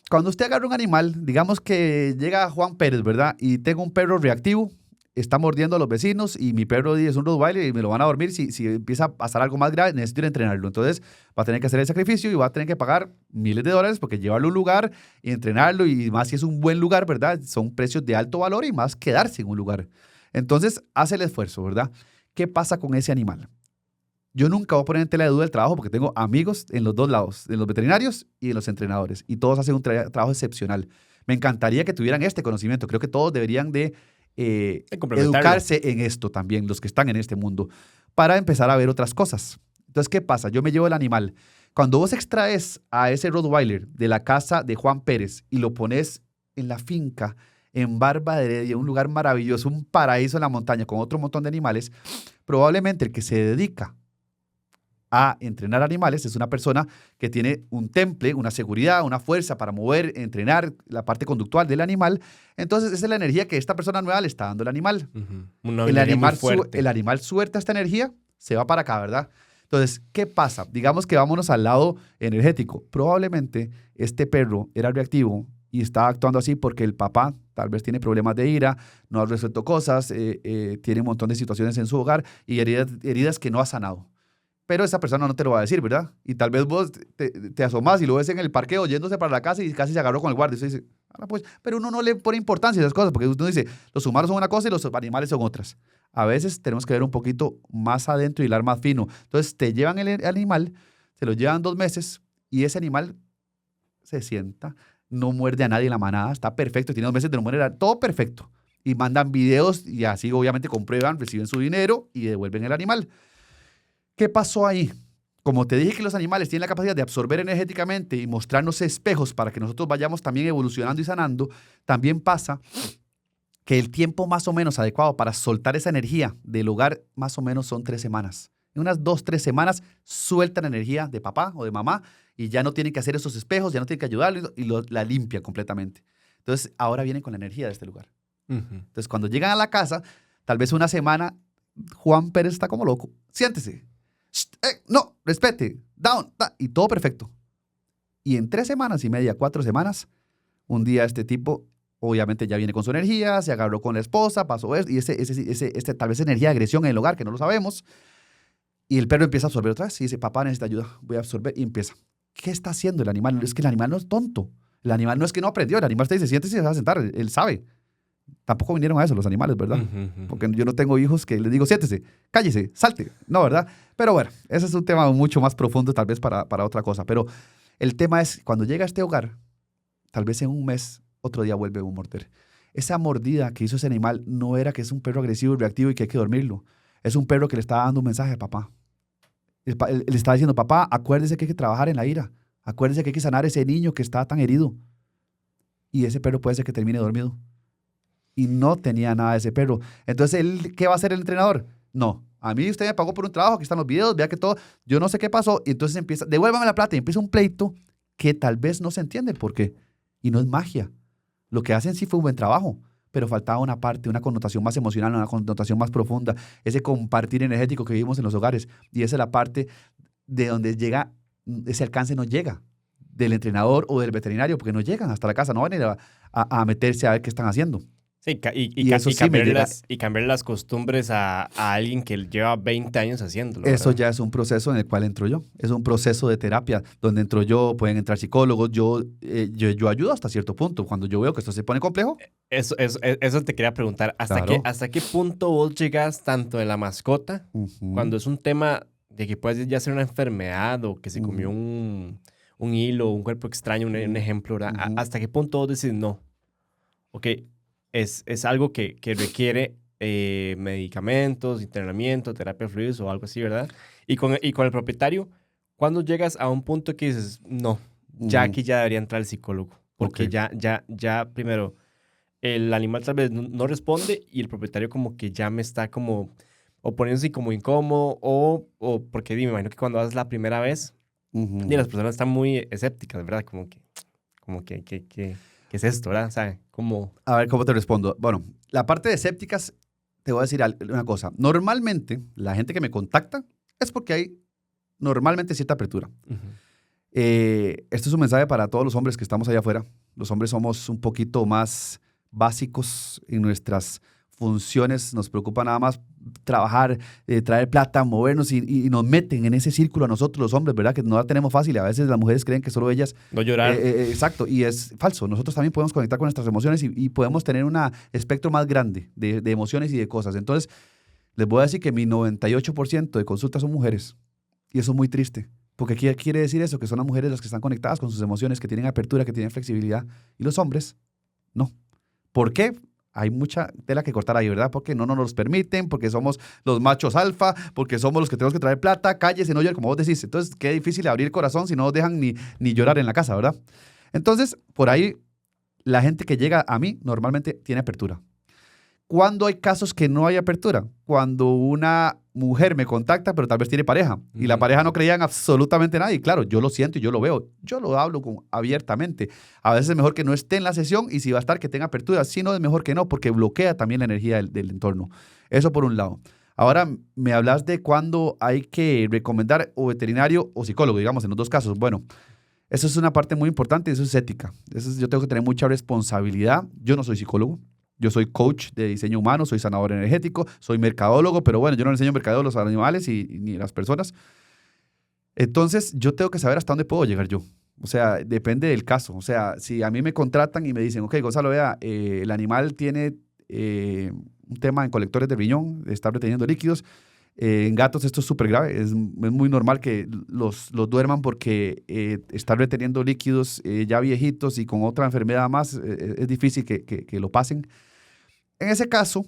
Cuando usted agarra un animal, digamos que llega Juan Pérez, ¿verdad? Y tengo un perro reactivo, está mordiendo a los vecinos y mi perro es un Rottweiler y me lo van a dormir. Si empieza a pasar algo más grave, necesito ir a entrenarlo. Entonces va a tener que hacer el sacrificio y va a tener que pagar miles de dólares porque llevarlo a un lugar y entrenarlo y más si es un buen lugar, ¿verdad? Son precios de alto valor y más quedarse en un lugar. Entonces hace el esfuerzo, ¿verdad? ¿Qué pasa con ese animal? Yo nunca voy a poner en tela de duda el trabajo porque tengo amigos en los dos lados, en los veterinarios y en los entrenadores, y todos hacen un trabajo excepcional. Me encantaría que tuvieran este conocimiento. Creo que todos deberían de educarse en esto también, los que están en este mundo, para empezar a ver otras cosas. Entonces, ¿qué pasa? Yo me llevo el animal. Cuando vos extraes a ese Rottweiler de la casa de Juan Pérez y lo pones en la finca, en Barba de Heredia, un lugar maravilloso, un paraíso en la montaña con otro montón de animales, probablemente el que se dedica a entrenar animales es una persona que tiene un temple, una seguridad, una fuerza para mover, entrenar la parte conductual del animal. Entonces, esa es la energía que esta persona nueva le está dando al animal. Una energía muy fuerte. El animal suelta esta energía, se va para acá, ¿verdad? Entonces, ¿qué pasa? Digamos que vámonos al lado energético. Probablemente este perro era reactivo y está actuando así porque el papá tal vez tiene problemas de ira, no ha resuelto cosas, tiene un montón de situaciones en su hogar y heridas que no ha sanado. Pero esa persona no te lo va a decir, ¿verdad? Y tal vez vos te asomás y lo ves en el parqueo yéndose para la casa y casi se agarró con el guardia. Y usted dice, ah, pues, pero uno no le pone importancia a esas cosas porque uno dice, los humanos son una cosa y los animales son otras. A veces tenemos que ver un poquito más adentro y hilar más fino. Entonces te llevan el animal, se lo llevan 2 meses y ese animal se sienta, no muerde a nadie en la manada, está perfecto, tiene 2 meses de no morder, todo perfecto. Y mandan videos y así obviamente comprueban, reciben su dinero y devuelven el animal. ¿Qué pasó ahí? Como te dije que los animales tienen la capacidad de absorber energéticamente y mostrarnos espejos para que nosotros vayamos también evolucionando y sanando, también pasa que el tiempo más o menos adecuado para soltar esa energía del hogar más o menos son 3 semanas. En unas 2, 3 semanas sueltan energía de papá o de mamá y ya no tienen que hacer esos espejos, ya no tienen que ayudarlo y la limpian completamente. Entonces, ahora vienen con la energía de este lugar. Entonces, cuando llegan a la casa, tal vez una semana, Juan Pérez está como loco. Siéntese. No, respete, down, y todo perfecto. Y en 3 semanas y media, 4 semanas, un día este tipo obviamente ya viene con su energía, se agarró con la esposa, pasó esto, y tal vez energía de agresión en el hogar, que no lo sabemos, y el perro empieza a absorber otra vez, y dice, papá necesita ayuda, voy a absorber, y empieza. ¿Qué está haciendo el animal? Es que el animal no es tonto, el animal no es que no aprendió, el animal te dice, siéntese y se va a sentar, él sabe. Tampoco vinieron a eso los animales, ¿verdad? Porque yo no tengo hijos que les digo, siéntese, cállese, salte, no, ¿verdad? Pero bueno, ese es un tema mucho más profundo tal vez para otra cosa, pero el tema es, cuando llega a este hogar, tal vez en un mes, otro día vuelve a morder. Esa mordida que hizo ese animal no era que es un perro agresivo y reactivo y que hay que dormirlo. Es un perro que le está dando un mensaje al papá. Él le está diciendo, papá, acuérdese que hay que trabajar en la ira. Acuérdese que hay que sanar a ese niño que está tan herido. Y ese perro puede ser que termine dormido. Y no tenía nada de ese perro. Entonces, ¿qué va a hacer el entrenador? No, a mí usted me pagó por un trabajo, aquí están los videos, vea que todo, yo no sé qué pasó. Y entonces empieza, devuélvame la plata y empieza un pleito que tal vez no se entiende el por qué. Y no es magia. Lo que hacen sí fue un buen trabajo, pero faltaba una parte, una connotación más emocional, una connotación más profunda, ese compartir energético que vivimos en los hogares. Y esa es la parte de donde llega, ese alcance no llega del entrenador o del veterinario, porque no llegan hasta la casa, no van a ir a meterse a ver qué están haciendo. Sí, y cambiar las costumbres a alguien que lleva 20 años haciéndolo. Eso ¿verdad? ya es un proceso en el cual entro yo. Es un proceso de terapia donde entro yo, pueden entrar psicólogos. Yo ayudo hasta cierto punto. Cuando yo veo que esto se pone complejo. Eso te quería preguntar. Claro. ¿Hasta qué punto vos llegas tanto de la mascota, cuando es un tema de que puede ya ser una enfermedad o que se comió un hilo, un cuerpo extraño, un ejemplo, ¿verdad? ¿Hasta qué punto vos decís no? Ok. Es algo que requiere medicamentos, entrenamiento, terapia de fluidos o algo así, ¿verdad? Y con el propietario, ¿cuándo llegas a un punto que dices, no, ya aquí ya debería entrar el psicólogo? Porque ya primero, el animal tal vez no responde y el propietario como que ya me está como o poniéndose como incómodo o porque me imagino que cuando vas la primera vez, y las personas están muy escépticas, ¿verdad? ¿Qué es esto, verdad? O sea, ¿cómo? A ver, ¿cómo te respondo? Bueno, la parte de escépticas, te voy a decir una cosa. Normalmente, la gente que me contacta es porque hay normalmente cierta apertura. Esto es un mensaje para todos los hombres que estamos allá afuera. Los hombres somos un poquito más básicos en nuestras funciones. Nos preocupa nada más trabajar, traer plata, movernos y nos meten en ese círculo a nosotros los hombres, ¿verdad? Que no la tenemos fácil. A veces las mujeres creen que solo ellas... No llorar. Exacto, y es falso. Nosotros también podemos conectar con nuestras emociones y podemos tener un espectro más grande de emociones y de cosas. Entonces, les voy a decir que mi 98% de consultas son mujeres. Y eso es muy triste. Porque ¿qué quiere decir eso? Que son las mujeres las que están conectadas con sus emociones, que tienen apertura, que tienen flexibilidad. Y los hombres, no. ¿Por qué? Hay mucha tela que cortar ahí, ¿verdad? Porque no nos los permiten, porque somos los machos alfa, porque somos los que tenemos que traer plata, cállese, no llore, como vos decís. Entonces, qué difícil abrir el corazón si no nos dejan ni llorar en la casa, ¿verdad? Entonces, por ahí, la gente que llega a mí normalmente tiene apertura. ¿Cuándo hay casos que no hay apertura? Cuando una mujer me contacta, pero tal vez tiene pareja, y la pareja no creía en absolutamente nada, y claro, yo lo siento y yo lo veo, yo lo hablo abiertamente. A veces es mejor que no esté en la sesión, y si va a estar, que tenga apertura. Si no, es mejor que no, porque bloquea también la energía del entorno. Eso por un lado. Ahora, me hablas de cuándo hay que recomendar o veterinario o psicólogo, digamos, en los dos casos. Bueno, eso es una parte muy importante, eso es ética. Yo tengo que tener mucha responsabilidad. Yo no soy psicólogo. Yo soy coach de diseño humano, soy sanador energético, soy mercadólogo, pero bueno, yo no enseño mercadeo a los animales ni a las personas. Entonces, yo tengo que saber hasta dónde puedo llegar yo. O sea, depende del caso. O sea, si a mí me contratan y me dicen, ok, Gonzalo, vea, el animal tiene un tema en colectores de riñón, está reteniendo líquidos. En gatos esto es súper grave. Es muy normal que los duerman porque están reteniendo líquidos ya viejitos y con otra enfermedad más, es difícil que lo pasen. En ese caso,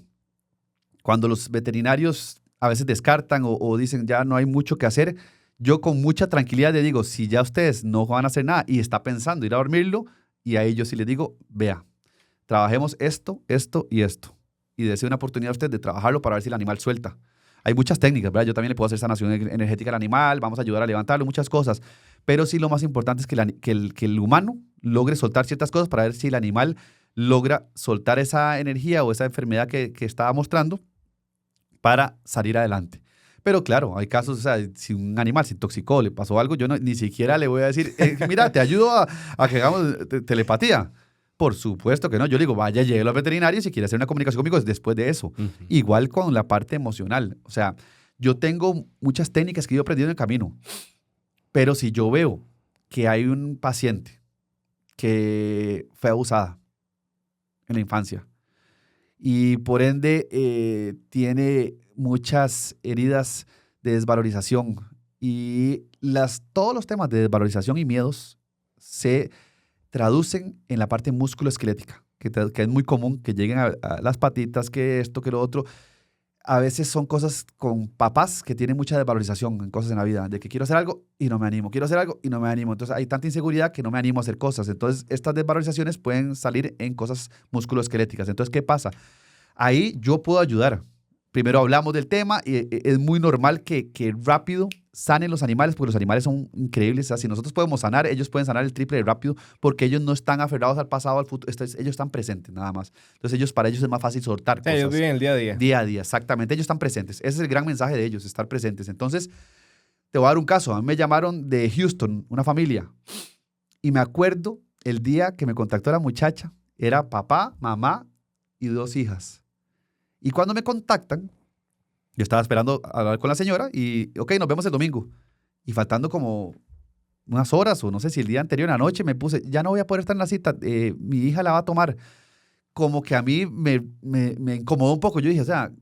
cuando los veterinarios a veces descartan o dicen ya no hay mucho que hacer, yo con mucha tranquilidad le digo, si ya ustedes no van a hacer nada y está pensando ir a dormirlo, y a ellos sí les digo, vea, trabajemos esto, esto y esto. Y deseo una oportunidad a usted de trabajarlo para ver si el animal suelta. Hay muchas técnicas, ¿verdad? Yo también le puedo hacer sanación energética al animal, vamos a ayudar a levantarlo, muchas cosas. Pero sí lo más importante es que el humano logre soltar ciertas cosas para ver si el animal logra soltar esa energía o esa enfermedad que estaba mostrando para salir adelante. Pero claro, hay casos, o sea, si un animal se intoxicó, le pasó algo, yo ni siquiera le voy a decir, mira, te ayudo a que hagamos telepatía. Por supuesto que no. Yo le digo, vaya, llegue al veterinario si quiere hacer una comunicación conmigo es después de eso. Ujú. Igual con la parte emocional. O sea, yo tengo muchas técnicas que yo he aprendido en el camino, pero si yo veo que hay un paciente que fue abusada en la infancia y por ende tiene muchas heridas de desvalorización y todos los temas de desvalorización y miedos se traducen en la parte musculoesquelética, que es muy común que lleguen a las patitas, que esto, que lo otro. A veces son cosas con papás que tienen mucha desvalorización en cosas en la vida, de que quiero hacer algo y no me animo, quiero hacer algo y no me animo. Entonces hay tanta inseguridad que no me animo a hacer cosas. Entonces estas desvalorizaciones pueden salir en cosas musculoesqueléticas. Entonces, ¿qué pasa? Ahí yo puedo ayudar. Primero hablamos del tema y es muy normal que rápido sanen los animales porque los animales son increíbles. O sea, si nosotros podemos sanar, ellos pueden sanar el triple de rápido porque ellos no están aferrados al pasado, al futuro. Ellos están presentes nada más. Entonces para ellos es más fácil soltar O sea, ellos cosas. viven el día a día. Día a día, exactamente. Ellos están presentes. Ese es el gran mensaje de ellos, estar presentes. Entonces, te voy a dar un caso. A mí me llamaron de Houston, una familia. Y me acuerdo el día que me contactó la muchacha. Era papá, mamá y 2 hijas. Y cuando me contactan, yo estaba esperando hablar con la señora y, ok, nos vemos el domingo. Y faltando como unas horas o no sé si el día anterior, en la noche, me puse, ya no voy a poder estar en la cita, mi hija la va a tomar. Como que a mí me incomodó un poco. Yo dije, o sea,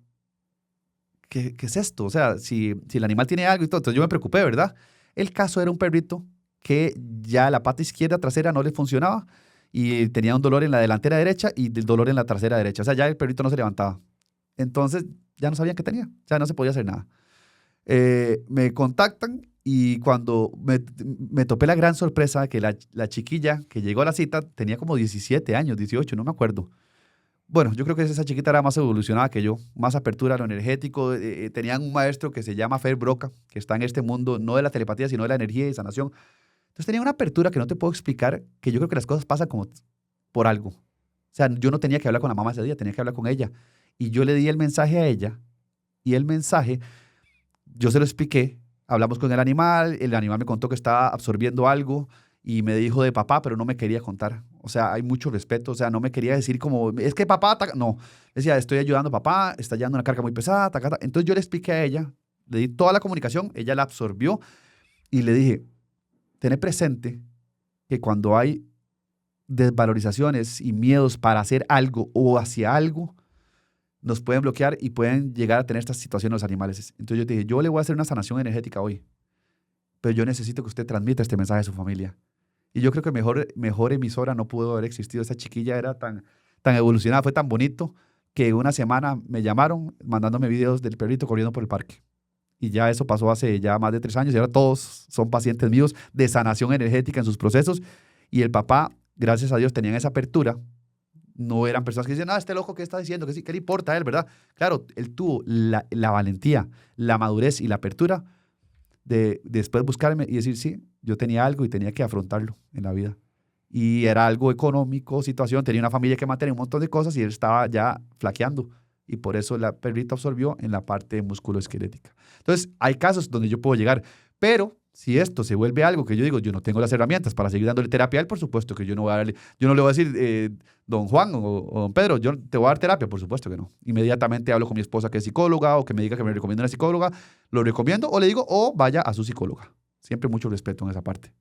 ¿qué es esto? O sea, si el animal tiene algo y todo, entonces yo me preocupé, ¿verdad? El caso era un perrito que ya la pata izquierda trasera no le funcionaba y tenía un dolor en la delantera derecha y el dolor en la trasera derecha. O sea, ya el perrito no se levantaba. Entonces ya no sabían qué tenía. O sea, no se podía hacer nada. Me contactan y cuando me topé la gran sorpresa que la chiquilla que llegó a la cita tenía como 17 años, 18, no me acuerdo. Bueno, yo creo que esa chiquita era más evolucionada que yo, más apertura a lo energético. Tenían un maestro que se llama Fer Broca, que está en este mundo, no de la telepatía, sino de la energía y sanación. Entonces tenía una apertura que no te puedo explicar, que yo creo que las cosas pasan como por algo. O sea, yo no tenía que hablar con la mamá ese día, tenía que hablar con ella. Y yo le di el mensaje a ella, y el mensaje, yo se lo expliqué, hablamos con el animal me contó que estaba absorbiendo algo, y me dijo de papá, pero no me quería contar. O sea, hay mucho respeto. O sea, no me quería decir como, es que papá, no. Decía, estoy ayudando a papá, está llevando una carga muy pesada, taca, taca. Entonces yo le expliqué a ella, le di toda la comunicación, ella la absorbió y le dije, ten presente que cuando hay desvalorizaciones y miedos para hacer algo o hacia algo, nos pueden bloquear y pueden llegar a tener estas situaciones los animales. Entonces yo te dije, yo le voy a hacer una sanación energética hoy, pero yo necesito que usted transmita este mensaje a su familia. Y yo creo que mejor emisora no pudo haber existido. Esa chiquilla era tan evolucionada, fue tan bonito, que una semana me llamaron mandándome videos del perrito corriendo por el parque. Y ya eso pasó hace ya más de 3 años y ahora todos son pacientes míos de sanación energética en sus procesos. Y el papá, gracias a Dios, tenían esa apertura. No eran personas que decían, este loco, ¿qué está diciendo? ¿Qué le importa a él, verdad? Claro, él tuvo la valentía, la madurez y la apertura de después buscarme y decir, sí, yo tenía algo y tenía que afrontarlo en la vida. Y era algo económico, situación, tenía una familia que mantenía un montón de cosas y él estaba ya flaqueando. Y por eso la perrita absorbió en la parte musculoesquelética. Entonces, hay casos donde yo puedo llegar, pero si esto se vuelve algo que yo digo, yo no tengo las herramientas para seguir dándole terapia a él, por supuesto que yo no voy a darle, yo no le voy a decir, don Juan o don Pedro, yo te voy a dar terapia, por supuesto que no. Inmediatamente hablo con mi esposa que es psicóloga o que me diga que me recomienda una psicóloga, lo recomiendo o le digo, o vaya a su psicóloga. Siempre mucho respeto en esa parte.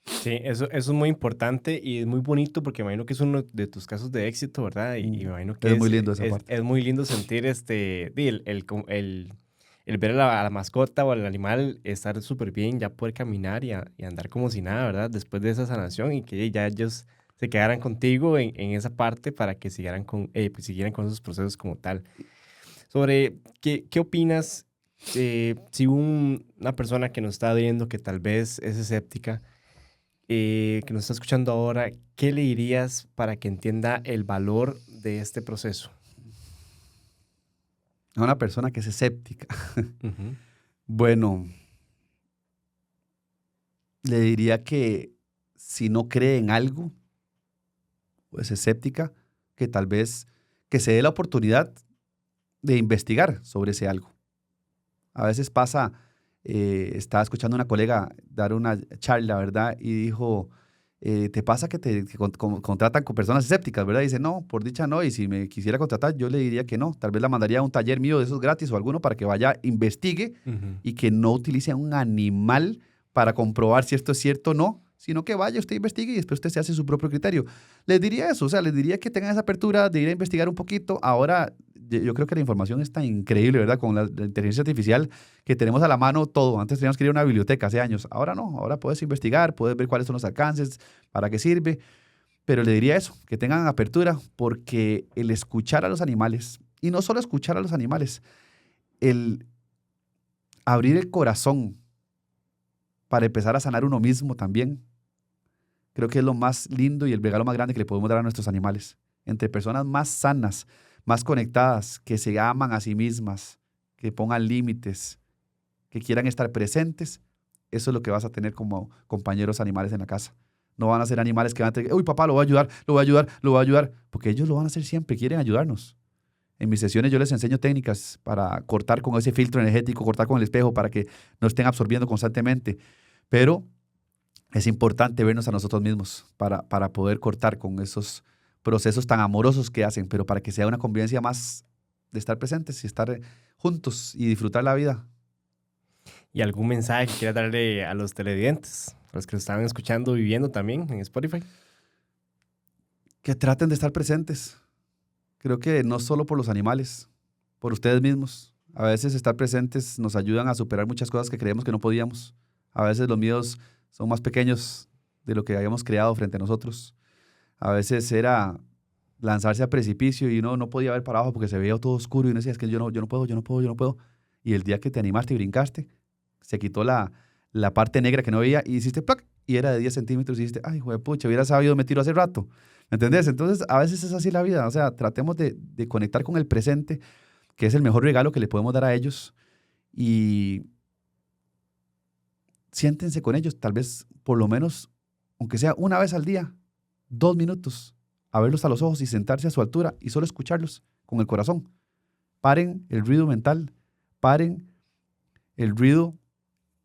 Sí, eso es muy importante y es muy bonito porque me imagino que es uno de tus casos de éxito, ¿verdad? Y me imagino que Es muy lindo esa parte. es muy lindo sentir el ver a la mascota o al animal estar súper bien, ya poder caminar y andar como si nada, ¿verdad? Después de esa sanación y que ya ellos se quedaran contigo en esa parte para que pues siguieran con esos procesos como tal. Sobre, ¿qué opinas si una persona que nos está viendo que tal vez es escéptica, que nos está escuchando ahora, ¿qué le dirías para que entienda el valor de este proceso? A una persona que es escéptica. Ujú. Bueno, le diría que si no cree en algo, o es escéptica, que tal vez que se dé la oportunidad de investigar sobre ese algo. A veces pasa, estaba escuchando a una colega dar una charla, ¿verdad? Y dijo, te pasa que contratan con personas escépticas, ¿verdad? Dicen, no, por dicha no, y si me quisiera contratar, yo le diría que no. Tal vez la mandaría a un taller mío de esos gratis o alguno para que vaya, investigue y que no utilice a un animal para comprobar si esto es cierto o no, sino que vaya, usted investigue y después usted se hace su propio criterio. Les diría eso, o sea, les diría que tengan esa apertura de ir a investigar un poquito. Ahora, yo creo que la información es tan increíble, ¿verdad? Con la inteligencia artificial que tenemos a la mano todo. Antes teníamos que ir a una biblioteca hace años. Ahora no, ahora puedes investigar, puedes ver cuáles son los alcances, para qué sirve. Pero le diría eso, que tengan apertura, porque el escuchar a los animales, y no solo escuchar a los animales, el abrir el corazón para empezar a sanar uno mismo también, creo que es lo más lindo y el regalo más grande que le podemos dar a nuestros animales. Entre personas más sanas, más conectadas, que se aman a sí mismas, que pongan límites, que quieran estar presentes, eso es lo que vas a tener como compañeros animales en la casa. No van a ser animales que van a tener, uy, papá, lo voy a ayudar, lo voy a ayudar, lo voy a ayudar, porque ellos lo van a hacer siempre, quieren ayudarnos. En mis sesiones yo les enseño técnicas para cortar con ese filtro energético, cortar con el espejo para que no estén absorbiendo constantemente. Pero es importante vernos a nosotros mismos para poder cortar con esos procesos tan amorosos que hacen, pero para que sea una convivencia más de estar presentes y estar juntos y disfrutar la vida. ¿Y algún mensaje que quieras darle a los televidentes, a los que nos están escuchando, viviendo también en Spotify? Que traten de estar presentes. Creo que no solo por los animales, por ustedes mismos. A veces estar presentes nos ayudan a superar muchas cosas que creíamos que no podíamos. A veces los miedos son más pequeños de lo que habíamos creado frente a nosotros. A veces era lanzarse al precipicio y uno no podía ver para abajo porque se veía todo oscuro y uno decía, es que yo no puedo, yo no puedo, yo no puedo. Y el día que te animaste y brincaste, se quitó la parte negra que no veía y hiciste ¡plac! Y era de 10 centímetros y dijiste, ay, juepucha, hubiera sabido me tiro hace rato. ¿Me entendés? Entonces, a veces es así la vida. O sea, tratemos de conectar con el presente, que es el mejor regalo que le podemos dar a ellos. Y siéntense con ellos, tal vez por lo menos, aunque sea una vez al día, 2 minutos, a verlos a los ojos y sentarse a su altura y solo escucharlos con el corazón. Paren el ruido mental, paren el ruido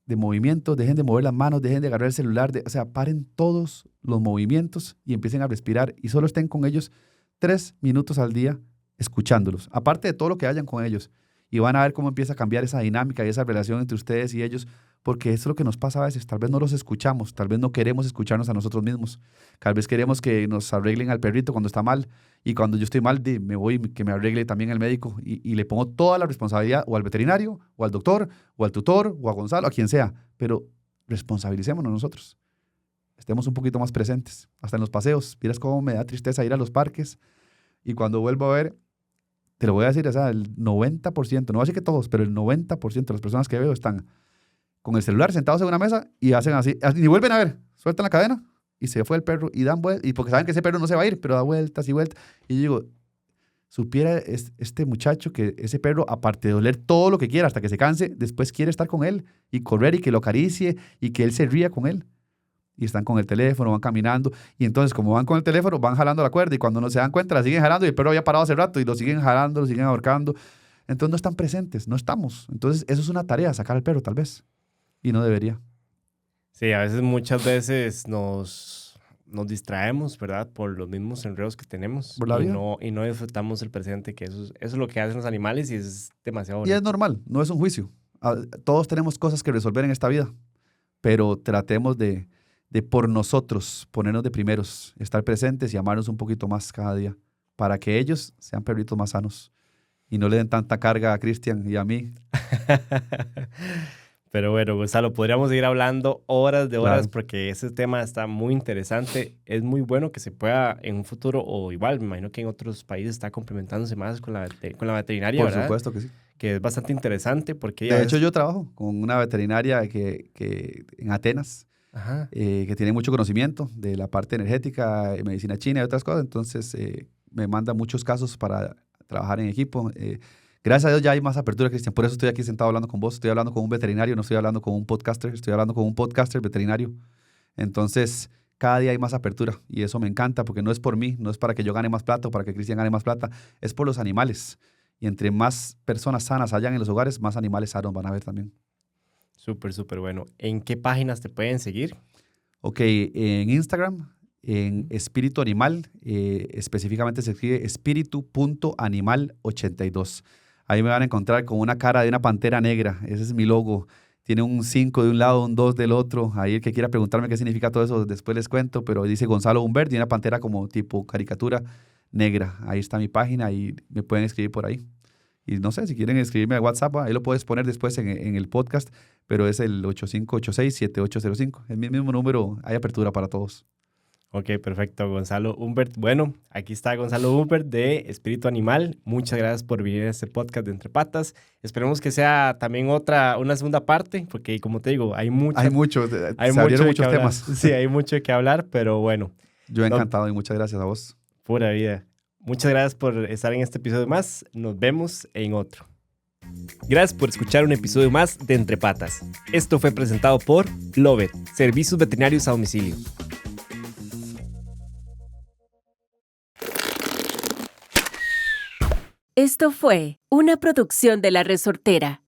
de movimiento, dejen de mover las manos, dejen de agarrar el celular, o sea, paren todos los movimientos y empiecen a respirar y solo estén con ellos 3 minutos al día escuchándolos, aparte de todo lo que hayan con ellos. Y van a ver cómo empieza a cambiar esa dinámica y esa relación entre ustedes y ellos, porque eso es lo que nos pasa a veces. Tal vez no los escuchamos, tal vez no queremos escucharnos a nosotros mismos. Tal vez queremos que nos arreglen al perrito cuando está mal y cuando yo estoy mal me voy que me arregle también el médico y le pongo toda la responsabilidad o al veterinario o al doctor o al tutor o a Gonzalo, a quien sea. Pero responsabilicémonos nosotros. Estemos un poquito más presentes, hasta en los paseos. Miras cómo me da tristeza ir a los parques y cuando vuelvo a ver, te lo voy a decir, o sea, el 90%, no voy a decir que todos, pero el 90% de las personas que veo están con el celular sentados en una mesa y hacen así, y vuelven a ver, sueltan la cadena y se fue el perro y dan vueltas, y porque saben que ese perro no se va a ir, pero da vueltas y vueltas. Y yo digo, supiera este muchacho que ese perro, aparte de oler todo lo que quiera hasta que se canse, después quiere estar con él y correr y que lo acaricie y que él se ría con él. Y están con el teléfono, van caminando, y entonces como van con el teléfono, van jalando la cuerda, y cuando no se dan cuenta, la siguen jalando, y el perro había parado hace rato, y lo siguen jalando, lo siguen ahorcando. Entonces no están presentes, no estamos. Entonces eso es una tarea, sacar al perro tal vez, y no debería. Sí, a veces, muchas veces nos distraemos, ¿verdad? Por los mismos enredos que tenemos Por la vida. y no disfrutamos el presente, que eso es lo que hacen los animales y es demasiado Y es bonito. normal, no es un juicio. Todos tenemos cosas que resolver en esta vida, pero tratemos de por nosotros ponernos de primeros, estar presentes y amarnos un poquito más cada día, para que ellos sean perritos más sanos y no le den tanta carga a Cristian y a mí. Pero bueno, Gonzalo, podríamos seguir hablando horas de horas Claro, porque ese tema está muy interesante. Es muy bueno que se pueda en un futuro, o igual, me imagino que en otros países está complementándose más con la veterinaria, por ¿verdad? supuesto que sí. Que es bastante interesante porque a De hecho, veces... yo trabajo con una veterinaria que en Atenas, Ajá. que tiene mucho conocimiento de la parte energética, medicina china y otras cosas. Entonces, me manda muchos casos para trabajar en equipo. Gracias a Dios ya hay más apertura, Cristian. Por eso estoy aquí sentado hablando con vos. Estoy hablando con un veterinario, no estoy hablando con un podcaster, estoy hablando con un podcaster veterinario. Entonces, cada día hay más apertura y eso me encanta porque no es por mí, no es para que yo gane más plata o para que Cristian gane más plata, es por los animales. Y entre más personas sanas hayan en los hogares, más animales sanos van a haber también. Súper, súper bueno. ¿En qué páginas te pueden seguir? Ok, en Instagram, en Espíritu Animal, específicamente se escribe espíritu.animal82. Ahí me van a encontrar con una cara de una pantera negra, ese es mi logo. Tiene un 5 de un lado, un 2 del otro. Ahí el que quiera preguntarme qué significa todo eso, después les cuento, pero dice Gonzalo Humbert y una pantera como tipo caricatura negra. Ahí está mi página y me pueden escribir por ahí. Y no sé, si quieren escribirme a WhatsApp, ahí lo puedes poner después en el podcast, pero es el 8586-7805. Es mi mismo número, hay apertura para todos. Ok, perfecto, Gonzalo Humbert. Bueno, aquí está Gonzalo Humbert de Espíritu Animal. Muchas gracias por venir a este podcast de Entre Patas. Esperemos que sea también una segunda parte, porque como te digo, hay Hay mucho, hay se mucho abrieron de qué muchos hablar. temas. Sí, hay mucho de qué hablar, pero bueno, Yo no, encantado y muchas gracias a vos. pura vida. Muchas gracias por estar en este episodio más. Nos vemos en otro. Gracias por escuchar un episodio más de Entre Patas. Esto fue presentado por Lovet, Servicios Veterinarios a Domicilio. Esto fue una producción de La Resortera.